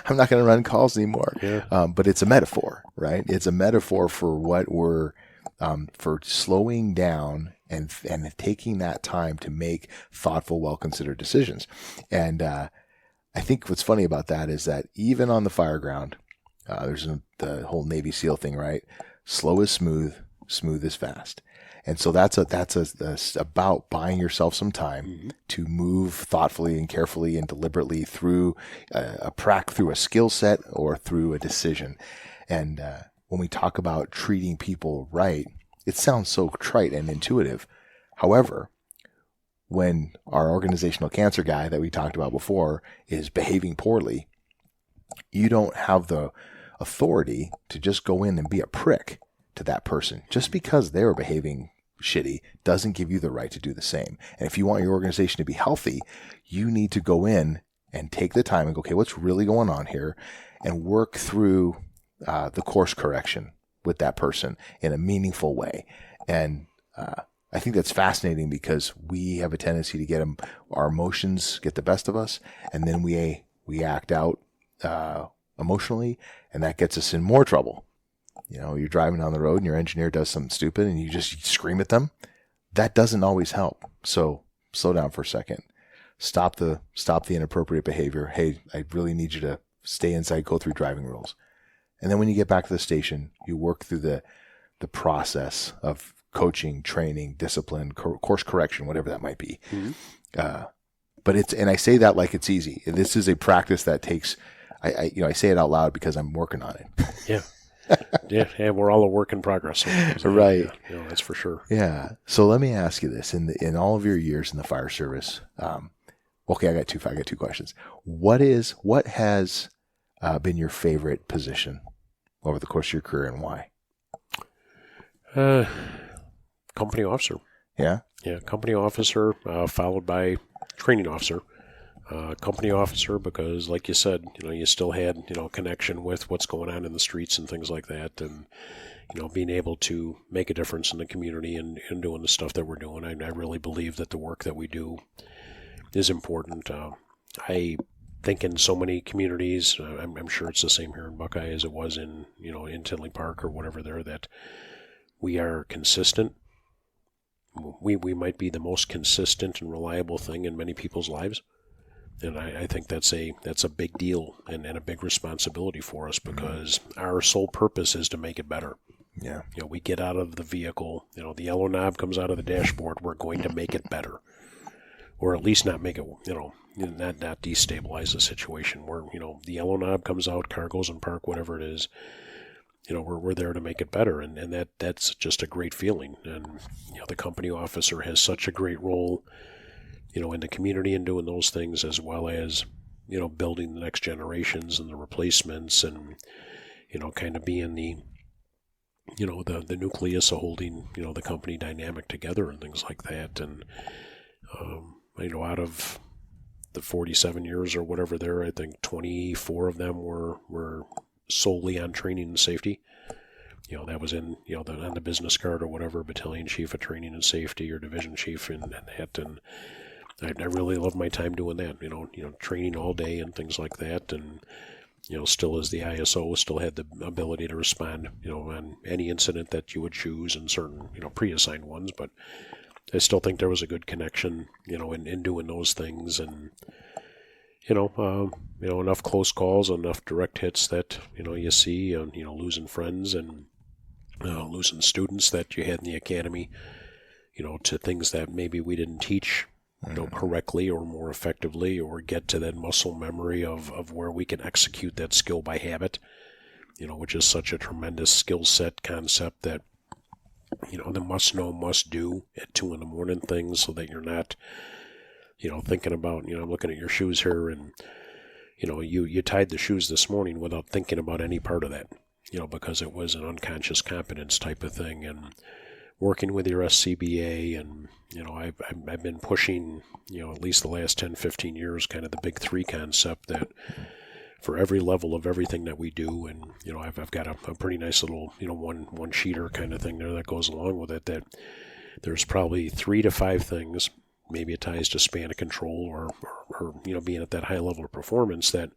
I'm not going to run calls anymore. Yeah. But it's a metaphor, right? It's a metaphor for what we're, for slowing down and taking that time to make thoughtful, well-considered decisions. And, I think what's funny about that is that even on the fire ground, there's the whole Navy SEAL thing, right? Slow is smooth, smooth is fast. And so that's about buying yourself some time to move thoughtfully and carefully and deliberately through through a skill set or through a decision. And when we talk about treating people right, it sounds so trite and intuitive. However, when our organizational cancer guy that we talked about before is behaving poorly, you don't have the authority to just go in and be a prick to that person. Just because they're behaving shitty doesn't give you the right to do the same. And if you want your organization to be healthy, you need to go in and take the time and go, okay, what's really going on here? And work through the course correction with that person in a meaningful way. And I think that's fascinating because we have a tendency to get our emotions get the best of us, and then we act out emotionally, and that gets us in more trouble. You're driving down the road and your engineer does something stupid and you just scream at them. That doesn't always help. So slow down for a second. Stop the inappropriate behavior. Hey, I really need you to stay inside, go through driving rules. And then when you get back to the station, you work through the process of coaching, training, discipline, course correction, whatever that might be. But and I say that like it's easy. This is a practice that takes, I say it out loud because I'm working on it. Yeah. Yeah, we're all a work in progress. So, right. Yeah, that's for sure. Yeah. So let me ask you this: in all of your years in the fire service, okay, I got two questions. What has been your favorite position over the course of your career, and why? Company officer. Yeah. Yeah, company officer, followed by training officer. Company officer because, like you said, you still had, connection with what's going on in the streets and things like that, and, being able to make a difference in the community and doing the stuff that we're doing. I really believe that the work that we do is important. I think in so many communities, I'm sure it's the same here in Buckeye as it was in, in Tinley Park or whatever there, that we are consistent. We might be the most consistent and reliable thing in many people's lives. And I think that's a big deal and a big responsibility for us because our sole purpose is to make it better. Yeah. We get out of the vehicle, the yellow knob comes out of the dashboard, we're going to make it better. Or at least not make it, not destabilize the situation where, the yellow knob comes out, car goes in park, whatever it is, we're there to make it better. And that's just a great feeling. And, the company officer has such a great role in the community and doing those things, as well as, building the next generations and the replacements and, kind of being the, the nucleus of holding, the company dynamic together and things like that. And, out of the 47 years or whatever there, I think 24 of them were solely on training and safety. That was in, on the business card or whatever, battalion chief of training and safety or division chief and that. And I really love my time doing that, training all day and things like that. And, still as the ISO, still had the ability to respond, on any incident that you would choose and certain, pre-assigned ones. But, I still think there was a good connection, in doing those things, and enough close calls, enough direct hits that you see, losing friends and losing students that you had in the academy, to things that maybe we didn't teach correctly or more effectively, or get to that muscle memory of where we can execute that skill by habit, which is such a tremendous skill set concept that, the must know, must do at 2 a.m. things, so that you're not, thinking about, I'm looking at your shoes here, and, you tied the shoes this morning without thinking about any part of that, because it was an unconscious competence type of thing. And working with your SCBA, and, I've been pushing, at least the last 10, 15 years, kind of the big 3 concept, that for every level of everything that we do, and, I've got a pretty nice little, one sheeter kind of thing there that goes along with it, that there's probably 3 to 5 things, maybe it ties to span of control or being at that high level of performance that,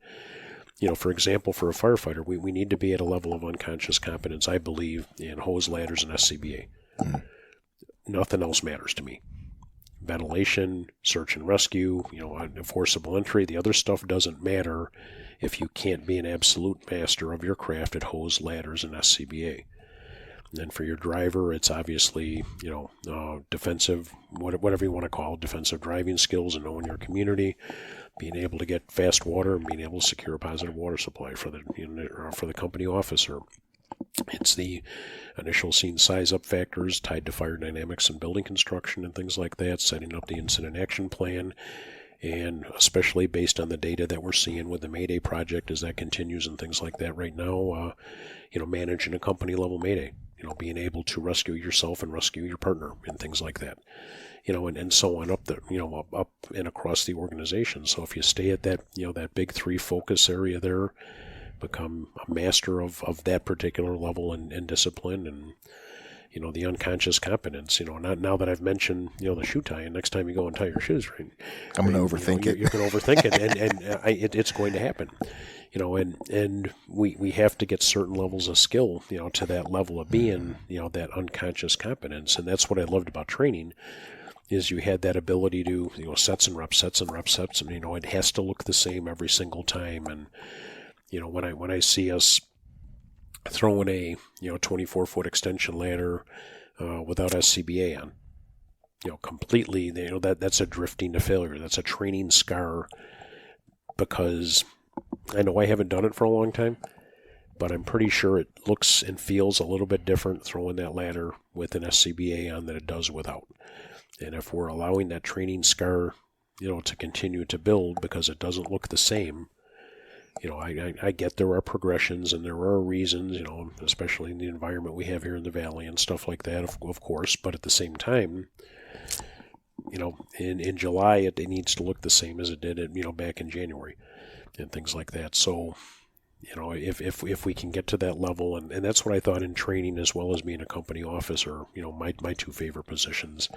for example, for a firefighter, we need to be at a level of unconscious competence, I believe, in hose, ladders, and SCBA. Nothing else matters to me. Ventilation, search and rescue, enforceable entry, the other stuff doesn't matter if you can't be an absolute master of your craft at hose, ladders, and SCBA. And then for your driver, it's obviously, defensive, whatever you want to call it, defensive driving skills and knowing your community, being able to get fast water and being able to secure a positive water supply for the unit or for the company officer. It's the initial scene size-up factors tied to fire dynamics and building construction and things like that, setting up the incident action plan, and especially based on the data that we're seeing with the Mayday project as that continues and things like that right now, managing a company-level Mayday, being able to rescue yourself and rescue your partner and things like that, and so on up up and across the organization. So if you stay at that, that big 3 focus area there, become a master of that particular level and discipline, and the unconscious competence. Not now that I've mentioned the shoe tie, and next time you go and tie your shoes, right, I'm going to overthink it. You can overthink it, and it's going to happen. And we have to get certain levels of skill, to that level of being, that unconscious competence, and that's what I loved about training. Is you had that ability to sets and reps, and it has to look the same every single time. And when I see us throwing a 24-foot extension ladder without SCBA on, completely, that's a drifting to failure. That's a training scar, because I know I haven't done it for a long time, but I'm pretty sure it looks and feels a little bit different throwing that ladder with an SCBA on than it does without. And if we're allowing that training scar, to continue to build because it doesn't look the same, I get there are progressions and there are reasons, especially in the environment we have here in the Valley and stuff like that, of course. But at the same time, in July, it needs to look the same as it did, back in January and things like that. So, if we can get to that level, and that's what I thought in training as well as being a company officer, my 2 favorite positions.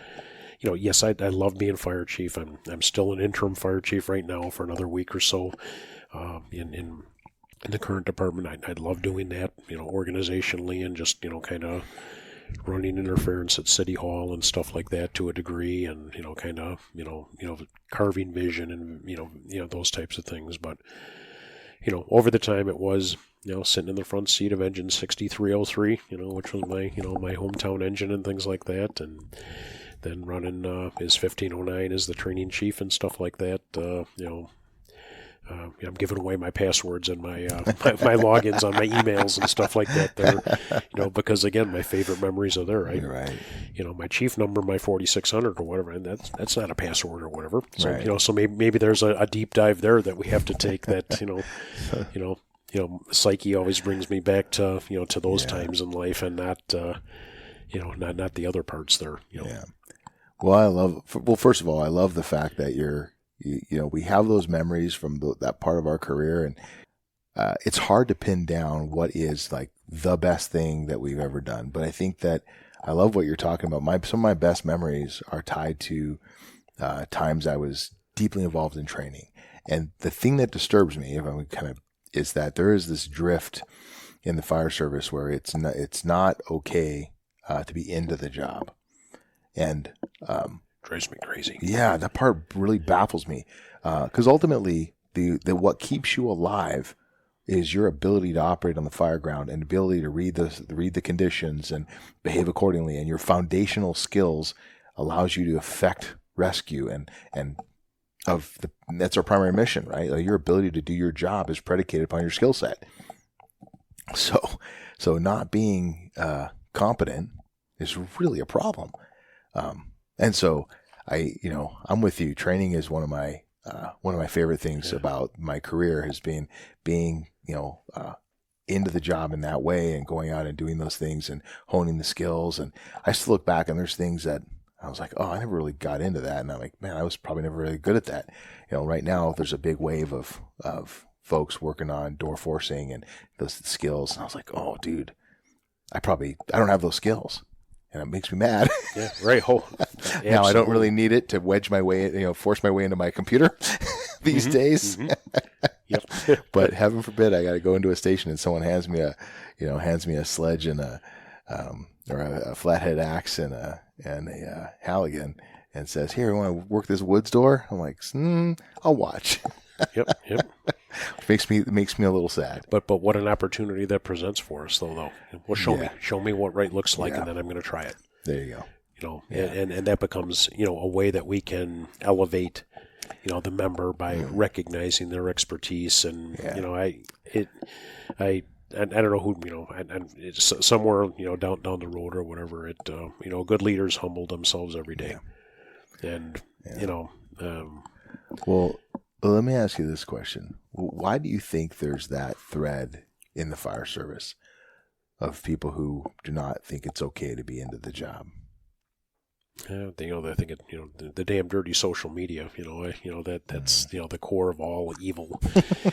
Yes, I love being fire chief. I'm still an interim fire chief right now for another week or so. In the current department, I love doing that, organizationally, and just, kind of running interference at City Hall and stuff like that to a degree, and, kind of, carving vision and, those types of things. But, over the time it was, sitting in the front seat of engine 6303, which was my, my hometown engine and things like that. And then running his 1509 as the training chief and stuff like that, I'm giving away my passwords and my logins on my emails and stuff like that there, because again, my favorite memories are there, right? Right. My chief number, my 4600 or whatever, and that's not a password or whatever. So, right. So maybe there's a deep dive there that we have to take that, psyche always brings me back to, to those times in life, and not, not the other parts there, Yeah. Well, first of all, I love the fact that we have those memories from that part of our career, and it's hard to pin down what is like the best thing that we've ever done. But I think that I love what you're talking about. Some of my best memories are tied to times I was deeply involved in training. And the thing that disturbs me, is that there is this drift in the fire service where it's not okay to be into the job. And drives me crazy. Yeah, that part really baffles me. Because ultimately, the what keeps you alive is your ability to operate on the fire ground and ability to read the conditions and behave accordingly. And your foundational skills allows you to effect rescue and that's our primary mission, right? Your ability to do your job is predicated upon your skill set. So not being competent is really a problem. And so I'm with you. Training is one of my favorite things about my career has been being into the job in that way and going out and doing those things and honing the skills. And I still look back and there's things that I was like, oh, I never really got into that. And I'm like, man, I was probably never really good at that. Right now there's a big wave of folks working on door forcing and those skills. And I was like, oh, dude, I don't have those skills. And it makes me mad. Yeah, right. Now I don't really need it to wedge my way, force my way into my computer these days. Yep. But heaven forbid I got to go into a station and someone hands me a sledge and or a flathead axe and a Halligan and says, "Here, you want to work this woods door?" I'm like, I'll watch. Yep. Makes me a little sad. But what an opportunity that presents for us, though. Well, show me what right looks like, and then I'm going to try it. There you go. And that becomes a way that we can elevate the member by recognizing their expertise, and I don't know who it's somewhere down the road or whatever. Good leaders humble themselves every day, and well, let me ask you this question. Why do you think there's that thread in the fire service of people who do not think it's okay to be into the job? I think the damn dirty social media, that's the core of all evil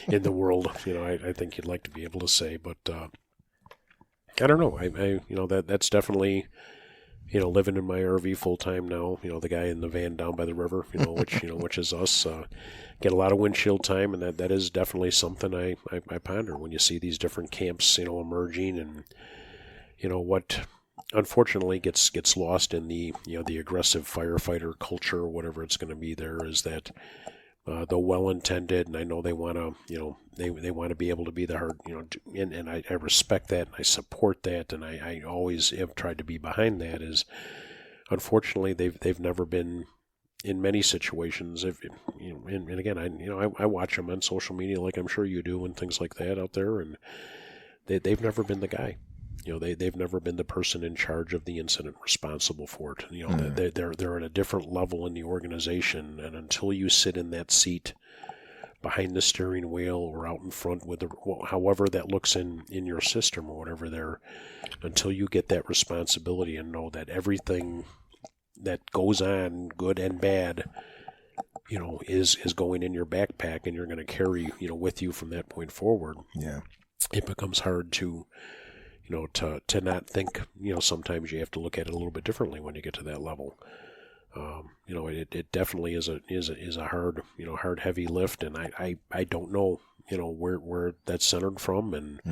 in the world. I think you'd like to be able to say, but I don't know. That's definitely living in my RV full time now. The guy in the van down by the river, which is us. Get a lot of windshield time, and that is definitely something I ponder when you see these different camps, emerging, and what unfortunately gets lost in the the aggressive firefighter culture or whatever it's going to be. There is that the well-intended, and I know they want to they want to be able to be the hard and I respect that and I support that, and I always have tried to be behind that. Is unfortunately they've never been in many situations. And again, I watch them on social media like I'm sure you do and things like that out there, and they've never been the guy. They've never been the person in charge of the incident responsible for it. They're at a different level in the organization, and until you sit in that seat behind the steering wheel or out in front with however that looks in your system or whatever there, until you get that responsibility and know that everything that goes on, good and bad, is going in your backpack and you're going to carry, with you from that point forward. Yeah. It becomes hard to not think, sometimes you have to look at it a little bit differently when you get to that level. It definitely is a hard, hard, heavy lift. And I don't know, where that's centered from. And,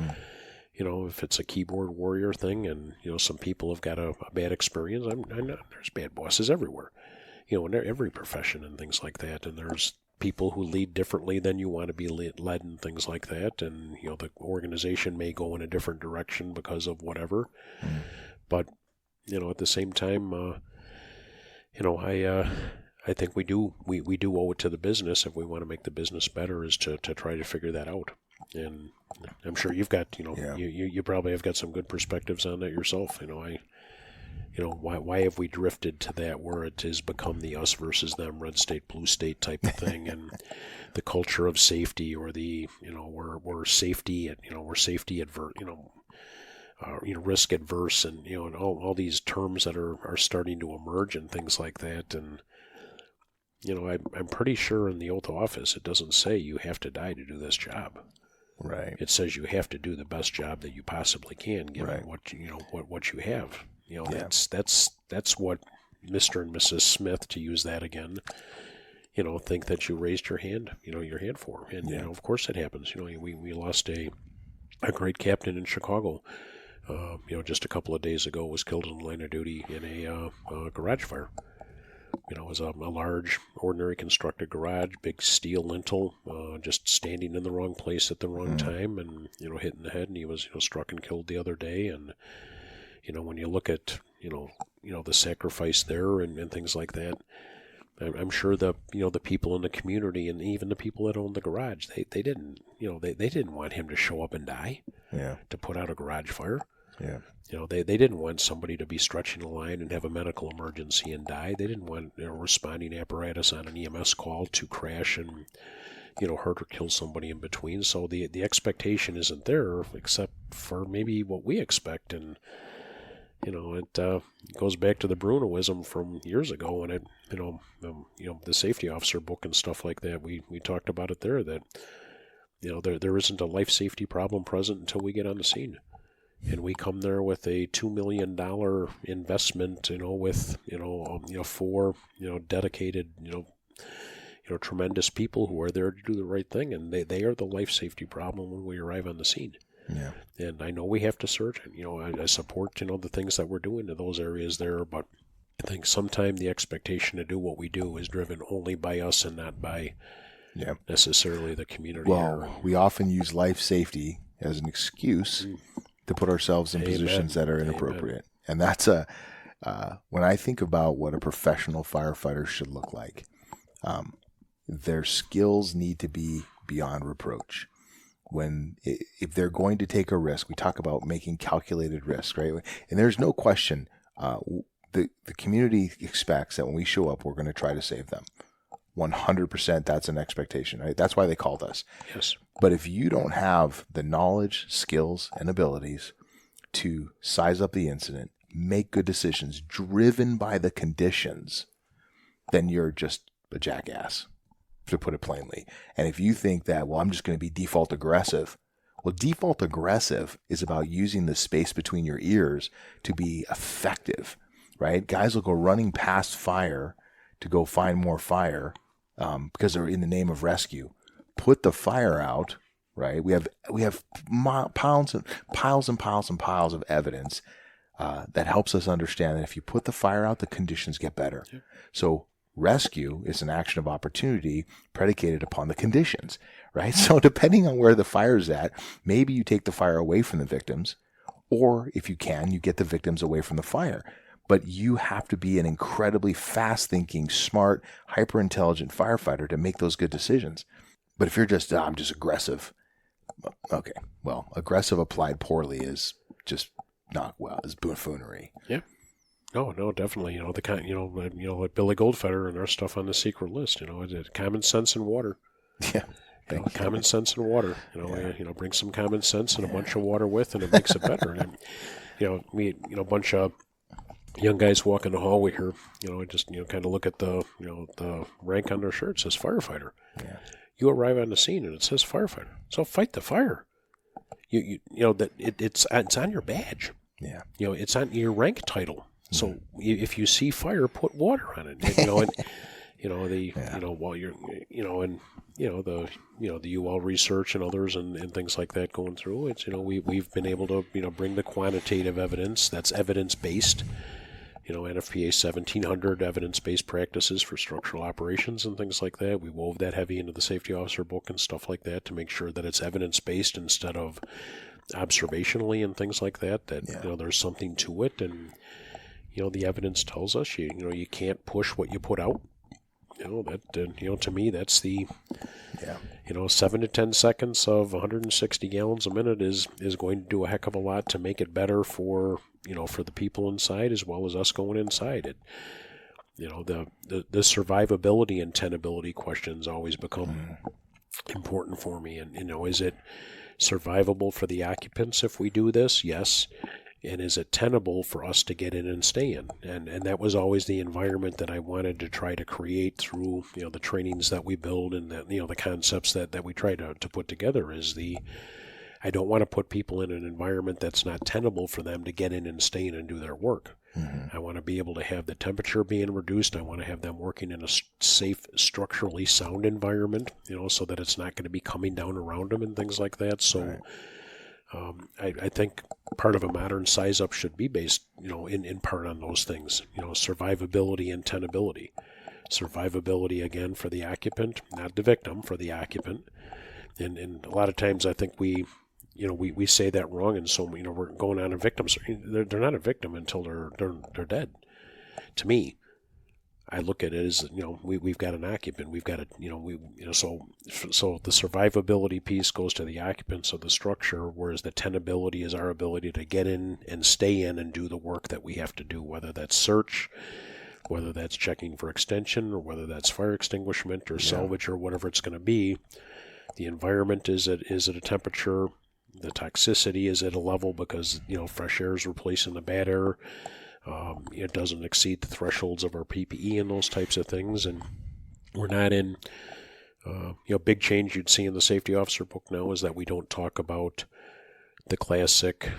if it's a keyboard warrior thing and, some people have got a bad experience, I'm not, there's bad bosses everywhere, in every profession and things like that. And there's people who lead differently than you want to be led and things like that. And, the organization may go in a different direction because of whatever. But, at the same time, I think we do owe it to the business, if we want to make the business better, is to try to figure that out. And I'm sure you've got, you probably have got some good perspectives on that yourself. Why have we drifted to that where it has become the us versus them, red state, blue state type of thing, and the culture of safety, or the, we're safety, we're safety adverse, risk adverse, and, and all these terms that are starting to emerge and things like that. And, I'm pretty sure in the oath of office, it doesn't say you have to die to do this job. Right. It says you have to do the best job that you possibly can, given what you have. That's what Mr. and Mrs. Smith, to use that again, think that you raised your hand for. And, of course it happens. We lost a great captain in Chicago just a couple of days ago was killed in the line of duty in a garage fire. It was a large, ordinary constructed garage, big steel lintel, just standing in the wrong place at the wrong time, and hitting the head. And he was struck and killed the other day. And when you look at the sacrifice there and things like that, I'm sure the people in the community and even the people that own the garage, they didn't they didn't want him to show up and die. Yeah. To put out a garage fire. Yeah. They didn't want somebody to be stretching a line and have a medical emergency and die. They didn't want a responding apparatus on an EMS call to crash and hurt or kill somebody in between. So the expectation isn't there, except for maybe what we expect. And it goes back to the Brunoism from years ago, and it the safety officer book and stuff like that. We talked about it there, that there isn't a life safety problem present until we get on the scene. And we come there with a $2 million investment, with four dedicated tremendous people who are there to do the right thing, and they are the life safety problem when we arrive on the scene. Yeah. And I know we have to search, and I support the things that we're doing in those areas there, but I think sometimes the expectation to do what we do is driven only by us and not by necessarily the community. Well, we often use life safety as an excuse to put ourselves in positions that are inappropriate. And that's when I think about what a professional firefighter should look like, their skills need to be beyond reproach. If they're going to take a risk, we talk about making calculated risk, right? And there's no question, the community expects that when we show up, we're going to try to save them. 100%, that's an expectation, right? That's why they called us. Yes. But if you don't have the knowledge, skills, and abilities to size up the incident, make good decisions driven by the conditions, then you're just a jackass, to put it plainly. And if you think that, I'm just going to be default aggressive, default aggressive is about using the space between your ears to be effective, right? Guys will go running past fire to go find more fire because they're in the name of rescue. Put the fire out, right? We have piles and piles of evidence that helps us understand that if you put the fire out, the conditions get better. Yeah. So rescue is an action of opportunity predicated upon the conditions, right? So depending on where the fire is at, maybe you take the fire away from the victims, or if you can, you get the victims away from the fire. But you have to be an incredibly fast-thinking, smart, hyper-intelligent firefighter to make those good decisions. But if you're just, I'm just aggressive, okay, well, aggressive applied poorly is just not well, is buffoonery. Yeah. No, definitely. The kind, like Billy Goldfeder and our stuff on the secret list. It's common sense and water. Yeah. Common sense and water. Bring some common sense and a bunch of water with, and it makes it better. And we, a bunch of young guys walk in the hallway here, just kind of look at the the rank on their shirt. It says firefighter. Yeah. You arrive on the scene and it says firefighter. So fight the fire. It's on your badge. Yeah. It's on your rank title. So if you see fire, put water on it. While you're the UL research and others and things like that going through it. We've been able to bring the quantitative evidence that's evidence based. NFPA 1700 evidence-based practices for structural operations and things like that. We wove that heavy into the safety officer book and stuff like that to make sure that it's evidence-based instead of observationally and things like that, there's something to it. And, the evidence tells us you can't push what you put out. To me, that's the, 7 to 10 seconds of 160 gallons a minute is going to do a heck of a lot to make it better for the people inside as well as us going inside. It, the survivability and tenability questions always become important for me. And, is it survivable for the occupants if we do this? Yes. And is it tenable for us to get in and stay in? And that was always the environment that I wanted to try to create through, the trainings that we build and the concepts that we try to put together is I don't want to put people in an environment that's not tenable for them to get in and stay in and do their work. Mm-hmm. I want to be able to have the temperature being reduced. I want to have them working in a safe, structurally sound environment, so that it's not going to be coming down around them and things like that. So, I think part of a modern size-up should be based, in part on those things, survivability and tenability. Survivability, again, for the occupant, not the victim, for the occupant. And a lot of times I think we say that wrong, and so we're going on a victim. They're not a victim until they're dead. To me, I look at it as we've got an occupant. We've got so the survivability piece goes to the occupants of the structure, whereas the tenability is our ability to get in and stay in and do the work that we have to do, whether that's search, whether that's checking for extension, or whether that's fire extinguishment or salvage or whatever it's going to be. The environment is at a temperature. The toxicity is at a level because fresh air is replacing the bad air. It doesn't exceed the thresholds of our PPE and those types of things, and we're not in. Big change you'd see in the safety officer book now is that we don't talk about the classic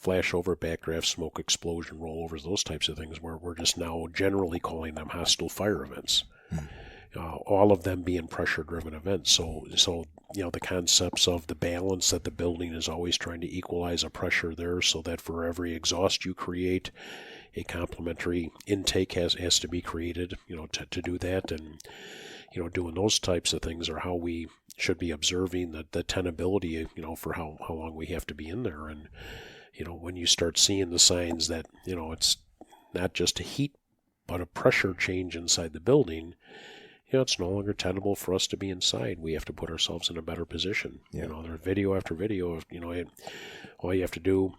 flashover, backdraft, smoke explosion, rollovers, those types of things. We're just now generally calling them hostile fire events. All of them being pressure-driven events. So the concepts of the balance that the building is always trying to equalize a pressure there, so that for every exhaust you create, a complementary intake has to be created, to do that. And, doing those types of things are how we should be observing the tenability, for how long we have to be in there. And, when you start seeing the signs that, it's not just a heat, but a pressure change inside the building, it's no longer tenable for us to be inside. We have to put ourselves in a better position. There's video after video of, all you have to do,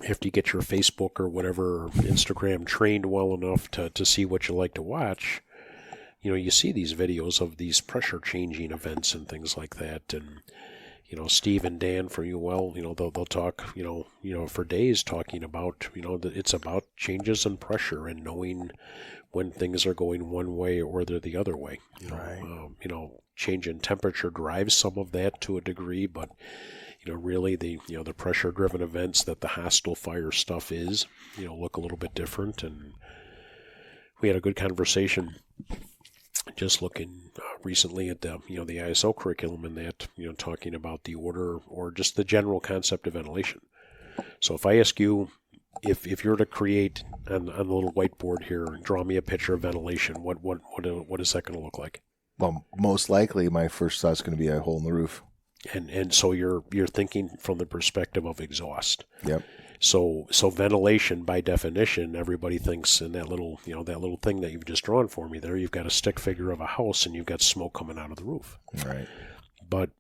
after you get your Facebook or whatever, or Instagram trained well enough to see what you like to watch, you see these videos of these pressure changing events and things like that. And, Steve and Dan from UL, they'll talk, for days talking about, that it's about changes in pressure and knowing when things are going one way or they're the other way. Change in temperature drives some of that to a degree, but really the pressure-driven events that the hostile fire stuff is, look a little bit different. And we had a good conversation just looking recently at the the ISO curriculum and that, talking about the order or just the general concept of ventilation. So if I ask you, if you're to create on the little whiteboard here, draw me a picture of ventilation, what is that going to look like? Well, most likely my first thought's going to be a hole in the roof. And so you're thinking from the perspective of exhaust. Yep. So ventilation, by definition, everybody thinks in that little thing that you've just drawn for me there, you've got a stick figure of a house and you've got smoke coming out of the roof. Right. But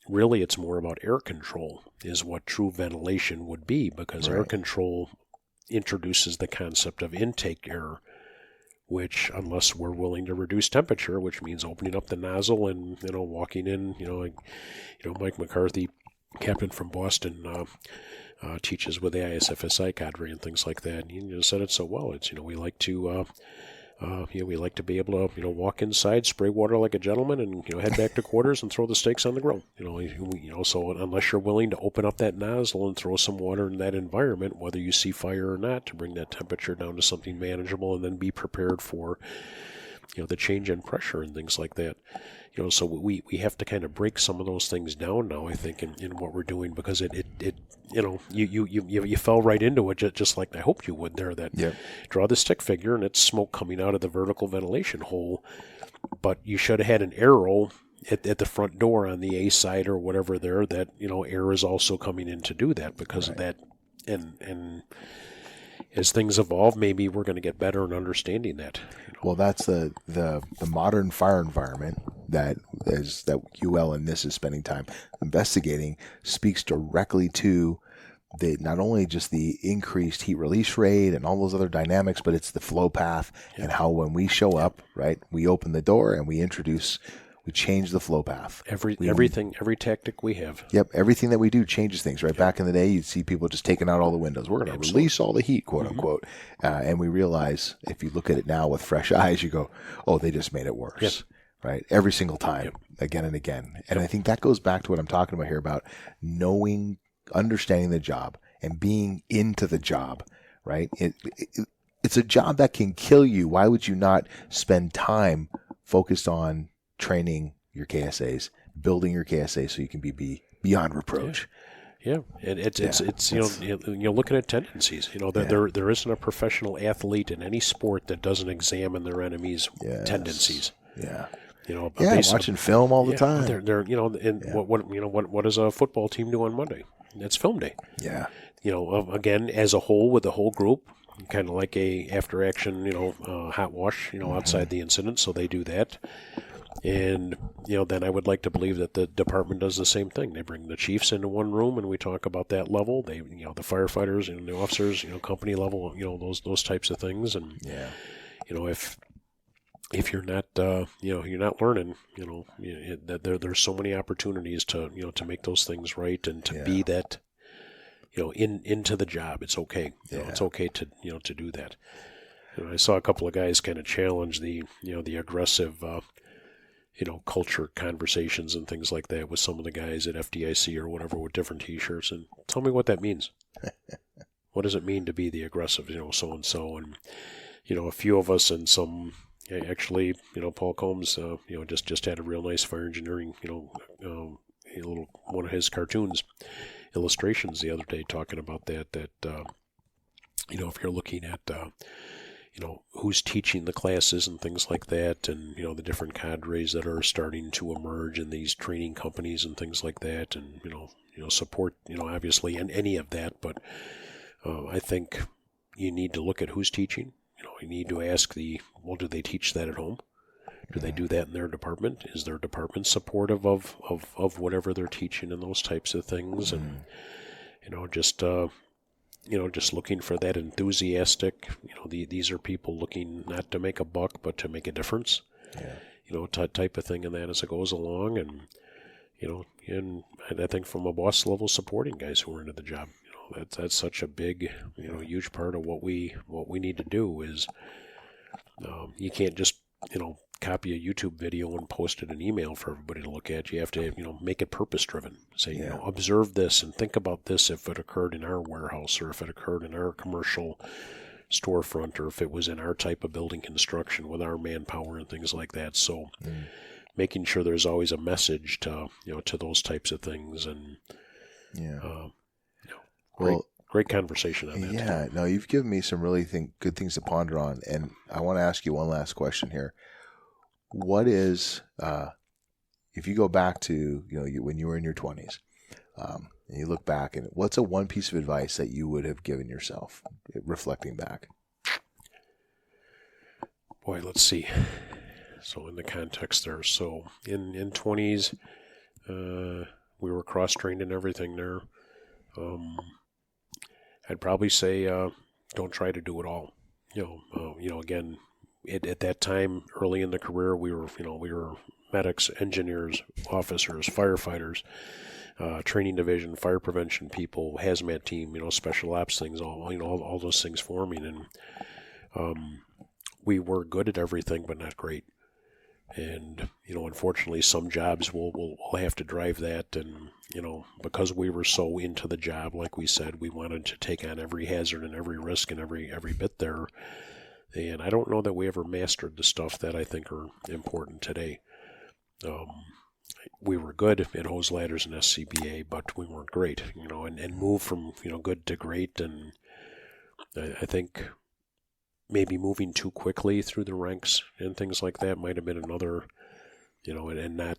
really it's more about air control is what true ventilation would be, because air control introduces the concept of intake air, which, unless we're willing to reduce temperature, which means opening up the nozzle and, walking in, Mike McCarthy, captain from Boston, teaches with the ISFSI cadre and things like that. And you said it so well. It's, we like to, we like to be able to, walk inside, spray water like a gentleman, and, head back to quarters and throw the steaks on the grill. So unless you're willing to open up that nozzle and throw some water in that environment, whether you see fire or not, to bring that temperature down to something manageable, and then be prepared for, the change in pressure and things like that. So we have to kind of break some of those things down now, I think, in what we're doing, because you fell right into it, just like I hoped you would there, that draw the stick figure and it's smoke coming out of the vertical ventilation hole, but you should have had an arrow at the front door on the A side or whatever there that, air is also coming in to do that because of that. And as things evolve, maybe we're going to get better in understanding that. Well, that's the modern fire environment that UL and NIST is spending time investigating, speaks directly to not only just the increased heat release rate and all those other dynamics, but it's the flow path and how when we show up, right, we open the door and we change the flow path. Every tactic we have. Yep, everything that we do changes things, right? Yep. Back in the day, you'd see people just taking out all the windows. We're going to release all the heat, quote unquote. And we realize, if you look at it now with fresh eyes, you go, oh, they just made it worse. Yep. Right? Every single time, again and again. And I think that goes back to what I'm talking about here about understanding the job and being into the job, right? It's a job that can kill you. Why would you not spend time focused on training your KSAs, building your KSA so you can be beyond reproach? Yeah, and it's looking at tendencies. There isn't a professional athlete in any sport that doesn't examine their enemy's tendencies. Yeah. Watching film all the time. What does a football team do on Monday? It's film day. Yeah. Again, as a whole, with the whole group, kind of like a after action, hot wash, outside the incident. So they do that. And, then I would like to believe that the department does the same thing. They bring the chiefs into one room and we talk about that level. They, the firefighters and the officers, company level, those types of things. And, if you're not, you're not learning, that there's so many opportunities to make those things right and to be that, into the job. It's okay. It's okay to, to do that. I saw a couple of guys kind of challenge the aggressive, culture conversations and things like that with some of the guys at FDIC or whatever with different T-shirts. And tell me what that means. What does it mean to be the aggressive, so-and-so? And, a few of us and some, actually, Paul Combs, just had a real nice fire engineering, a little one of his cartoons, illustrations the other day talking about that, if you're looking at, who's teaching the classes and things like that, and, the different cadres that are starting to emerge in these training companies and things like that, and, support, obviously, and any of that. But I think you need to look at who's teaching. You need to ask do they teach that at home? Do they do that in their department? Is their department supportive of whatever they're teaching and those types of things? And, just looking for that enthusiastic, these are people looking not to make a buck, but to make a difference, type of thing, and that as it goes along. And, and I think from a boss level, supporting guys who are into the job, that's such a big, huge part of what we need to do is, you can't just, copy a YouTube video and post it in email for everybody to look at. You have to, make it purpose-driven. Say, observe this and think about this if it occurred in our warehouse or if it occurred in our commercial storefront or if it was in our type of building construction with our manpower and things like that. So making sure there's always a message to, to those types of things. And, great conversation on that. Yeah, no, you've given me some really good things to ponder on. And I want to ask you one last question here. What is, if you go back to, when you were in your 20s, and you look back, and what's a one piece of advice that you would have given yourself, reflecting back? Boy, let's see. So in the context there, so in 20s, we were cross-trained in everything there. I'd probably say, don't try to do it all. Again, at that time, early in the career, we were medics, engineers, officers, firefighters, training division, fire prevention people, hazmat team, special ops things, all those things forming. And we were good at everything, but not great. And, unfortunately, some jobs will have to drive that. And, because we were so into the job, like we said, we wanted to take on every hazard and every risk and every bit there. And I don't know that we ever mastered the stuff that I think are important today. We were good at hose ladders and SCBA, but we weren't great, and moved from, good to great. And I think maybe moving too quickly through the ranks and things like that might have been another, and not,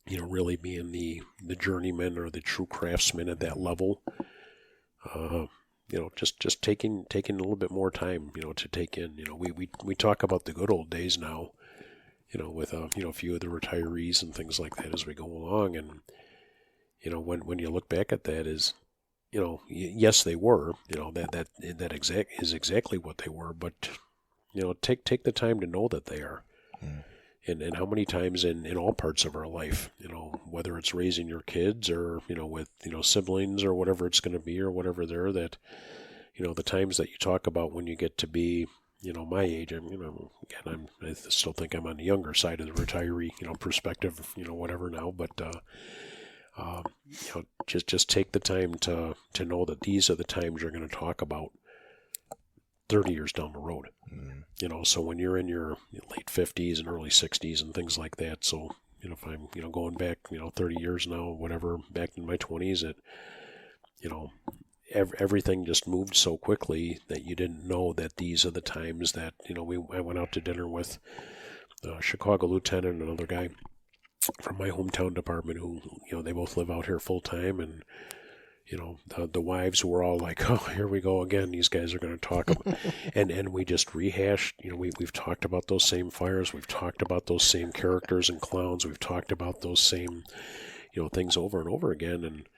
really being the journeyman or the true craftsman at that level. Just taking a little bit more time, to take in. We talk about the good old days now, with a few of the retirees and things like that as we go along. And when you look back at that, is yes, they were, that is exactly what they were. But take the time to know that they are. And how many times in all parts of our life, whether it's raising your kids or, with, siblings or whatever it's going to be or whatever there, that, the times that you talk about when you get to be, my age, I still think I'm on the younger side of the retiree, perspective, whatever now, but, just take the time to know that these are the times you're going to talk about 30 years down the road. So when you're in your late 50s and early 60s and things like that, so if I'm, going back, 30 years now, whatever, back in my 20s, everything just moved so quickly that you didn't know that these are the times that, I went out to dinner with a Chicago lieutenant and another guy from my hometown department who, they both live out here full time, and the wives were all like, "Oh, here we go again. These guys are going to talk," and we just rehashed. We've talked about those same fires. We've talked about those same characters and clowns. We've talked about those same, things over and over again. And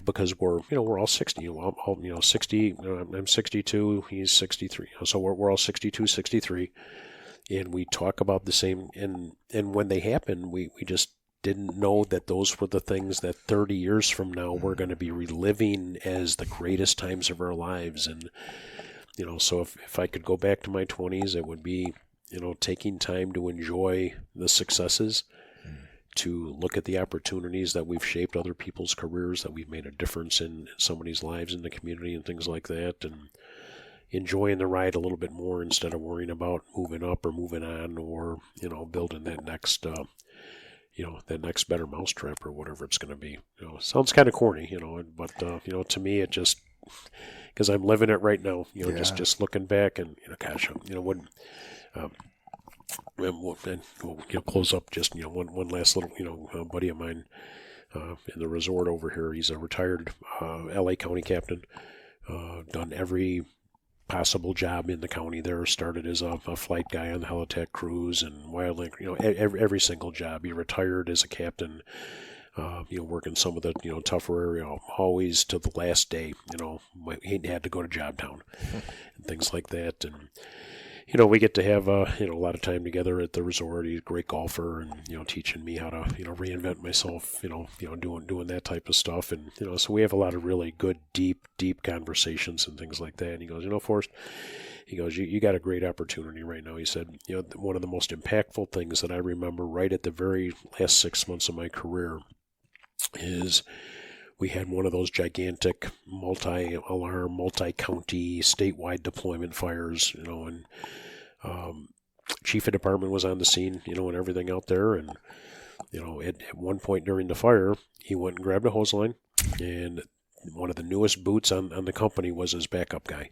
because we're all 60. All 60. I'm 62. He's 63. So we're all 62, 63, and we talk about the same. And when they happen, we just didn't know that those were the things that 30 years from now we're going to be reliving as the greatest times of our lives. And, so if I could go back to my 20s, it would be, taking time to enjoy the successes, to look at the opportunities that we've shaped other people's careers, that we've made a difference in somebody's lives in the community and things like that, and enjoying the ride a little bit more instead of worrying about moving up or moving on or, building that next that next better mousetrap or whatever it's going to be. Sounds kind of corny, but to me it just, because I'm living it right now. Just looking back and gosh, when we'll close up. Just one last little buddy of mine in the resort over here. He's a retired L.A. County captain. Done every possible job in the county there. Started as a flight guy on the Helitack cruise and wildland, every single job. He retired as a captain, working some of the, tougher area, always to the last day, he had to go to job town and things like that. And, we get to have, a lot of time together at the resort. He's a great golfer and, teaching me how to, reinvent myself, doing that type of stuff. And, so we have a lot of really good, deep conversations and things like that. And he goes, Forrest, he goes, you got a great opportunity right now. He said, one of the most impactful things that I remember right at the very last 6 months of my career is we had one of those gigantic multi-alarm, multi-county, statewide deployment fires, and chief of department was on the scene, and everything out there. And, at one point during the fire, he went and grabbed a hose line, and one of the newest boots on the company was his backup guy.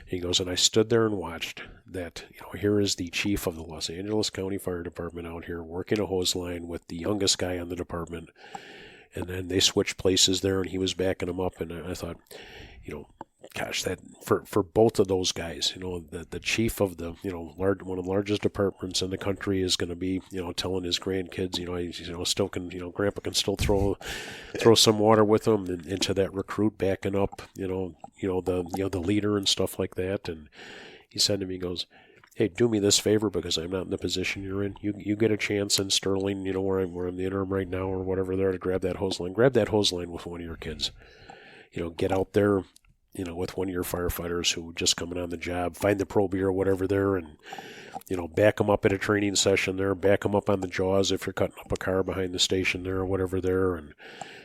He goes, and I stood there and watched that, here is the chief of the Los Angeles County Fire Department out here working a hose line with the youngest guy on the department. And then they switched places there, and he was backing them up. And I thought, gosh, that for both of those guys, the chief of the, one of the largest departments in the country is going to be, telling his grandkids, he still can, Grandpa can still throw some water with him, and into that recruit backing up, the leader and stuff like that. And he said to me, he goes, hey, do me this favor, because I'm not in the position you're in. You get a chance in Sterling, where I'm the interim right now or whatever there, to grab that hose line. Grab that hose line with one of your kids. Get out there, with one of your firefighters who just coming on the job. Find the Pro Beer or whatever there, and back them up at a training session there. Back them up on the jaws if you're cutting up a car behind the station there or whatever there. And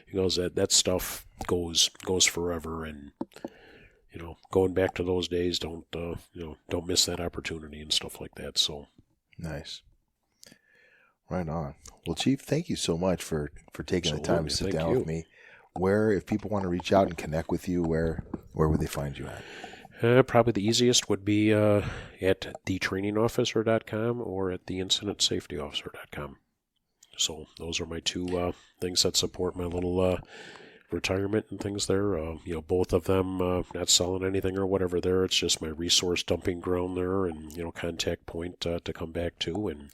he goes, that stuff goes forever. And going back to those days, don't miss that opportunity and stuff like that. So nice. Right on. Well, Chief, thank you so much for taking the time to sit down with me. Where, if people want to reach out and connect with you, where would they find you at? Probably the easiest would be at thetrainingofficer.com or at theincidentsafetyofficer.com. So those are my two things that support my little retirement and things there. Both of them, not selling anything or whatever there. It's just my resource dumping ground there, and, contact point to come back to. And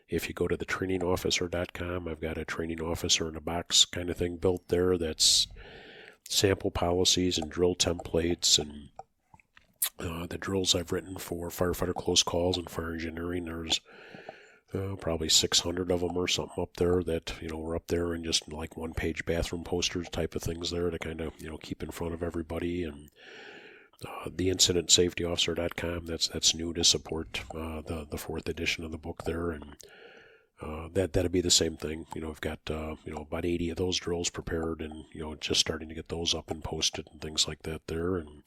if you go to thetrainingofficer.com, I've got a training officer in a box kind of thing built there. That's sample policies and drill templates and the drills I've written for firefighter close calls and fire engineering. There's probably 600 of them or something up there that, we're up there, and just like one-page bathroom posters type of things there to kind of, keep in front of everybody. And theincidentsafetyofficer.com, that's new to support the fourth edition of the book there. And that'd be the same thing. We've got, about 80 of those drills prepared, and, just starting to get those up and posted and things like that there. And,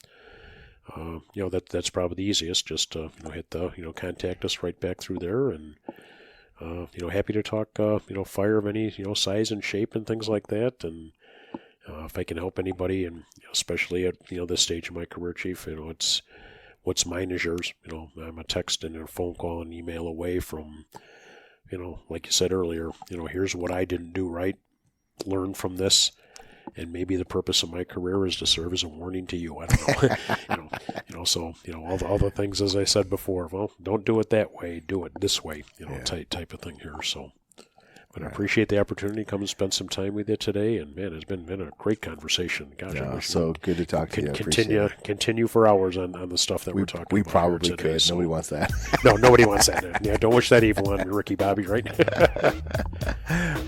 that's probably the easiest, just to, hit the, contact us right back through there. And happy to talk, fire of any, size and shape and things like that. And if I can help anybody, and especially at, this stage of my career, Chief, it's what's mine is yours. I'm a text and a phone call and email away from, like you said earlier, here's what I didn't do right. Learn from this. And maybe the purpose of my career is to serve as a warning to you. I don't know. So all the things, as I said before. Well, don't do it that way. Do it this way. Type of thing here. So, but I appreciate the opportunity to come and spend some time with you today. And man, it's been a great conversation. Gosh, so good to talk to you. Continue for hours on the stuff that we're talking about. We probably today, could. so. Nobody wants that. No, nobody wants that. Yeah, don't wish that evil on Ricky Bobby, right?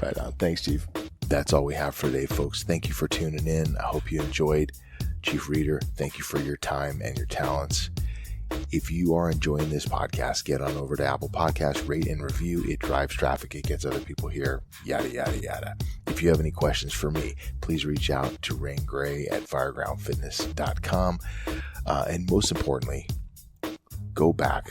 Right on. Thanks, Chief. That's all we have for today, folks. Thank you for tuning in. I hope you enjoyed. Chief Reader, thank you for your time and your talents. If you are enjoying this podcast, get on over to Apple Podcasts, rate and review. It drives traffic. It gets other people here, yada, yada, yada. If you have any questions for me, please reach out to Rain Gray at firegroundfitness.com. And most importantly, go back.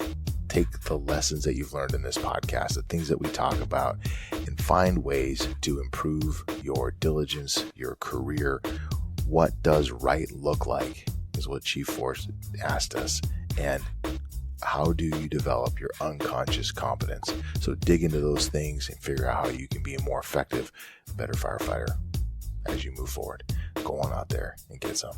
Take the lessons that you've learned in this podcast, the things that we talk about, and find ways to improve your diligence, your career. What does right look like is what Chief Force asked us. And how do you develop your unconscious competence? So dig into those things and figure out how you can be a more effective, better firefighter as you move forward. Go on out there and get some.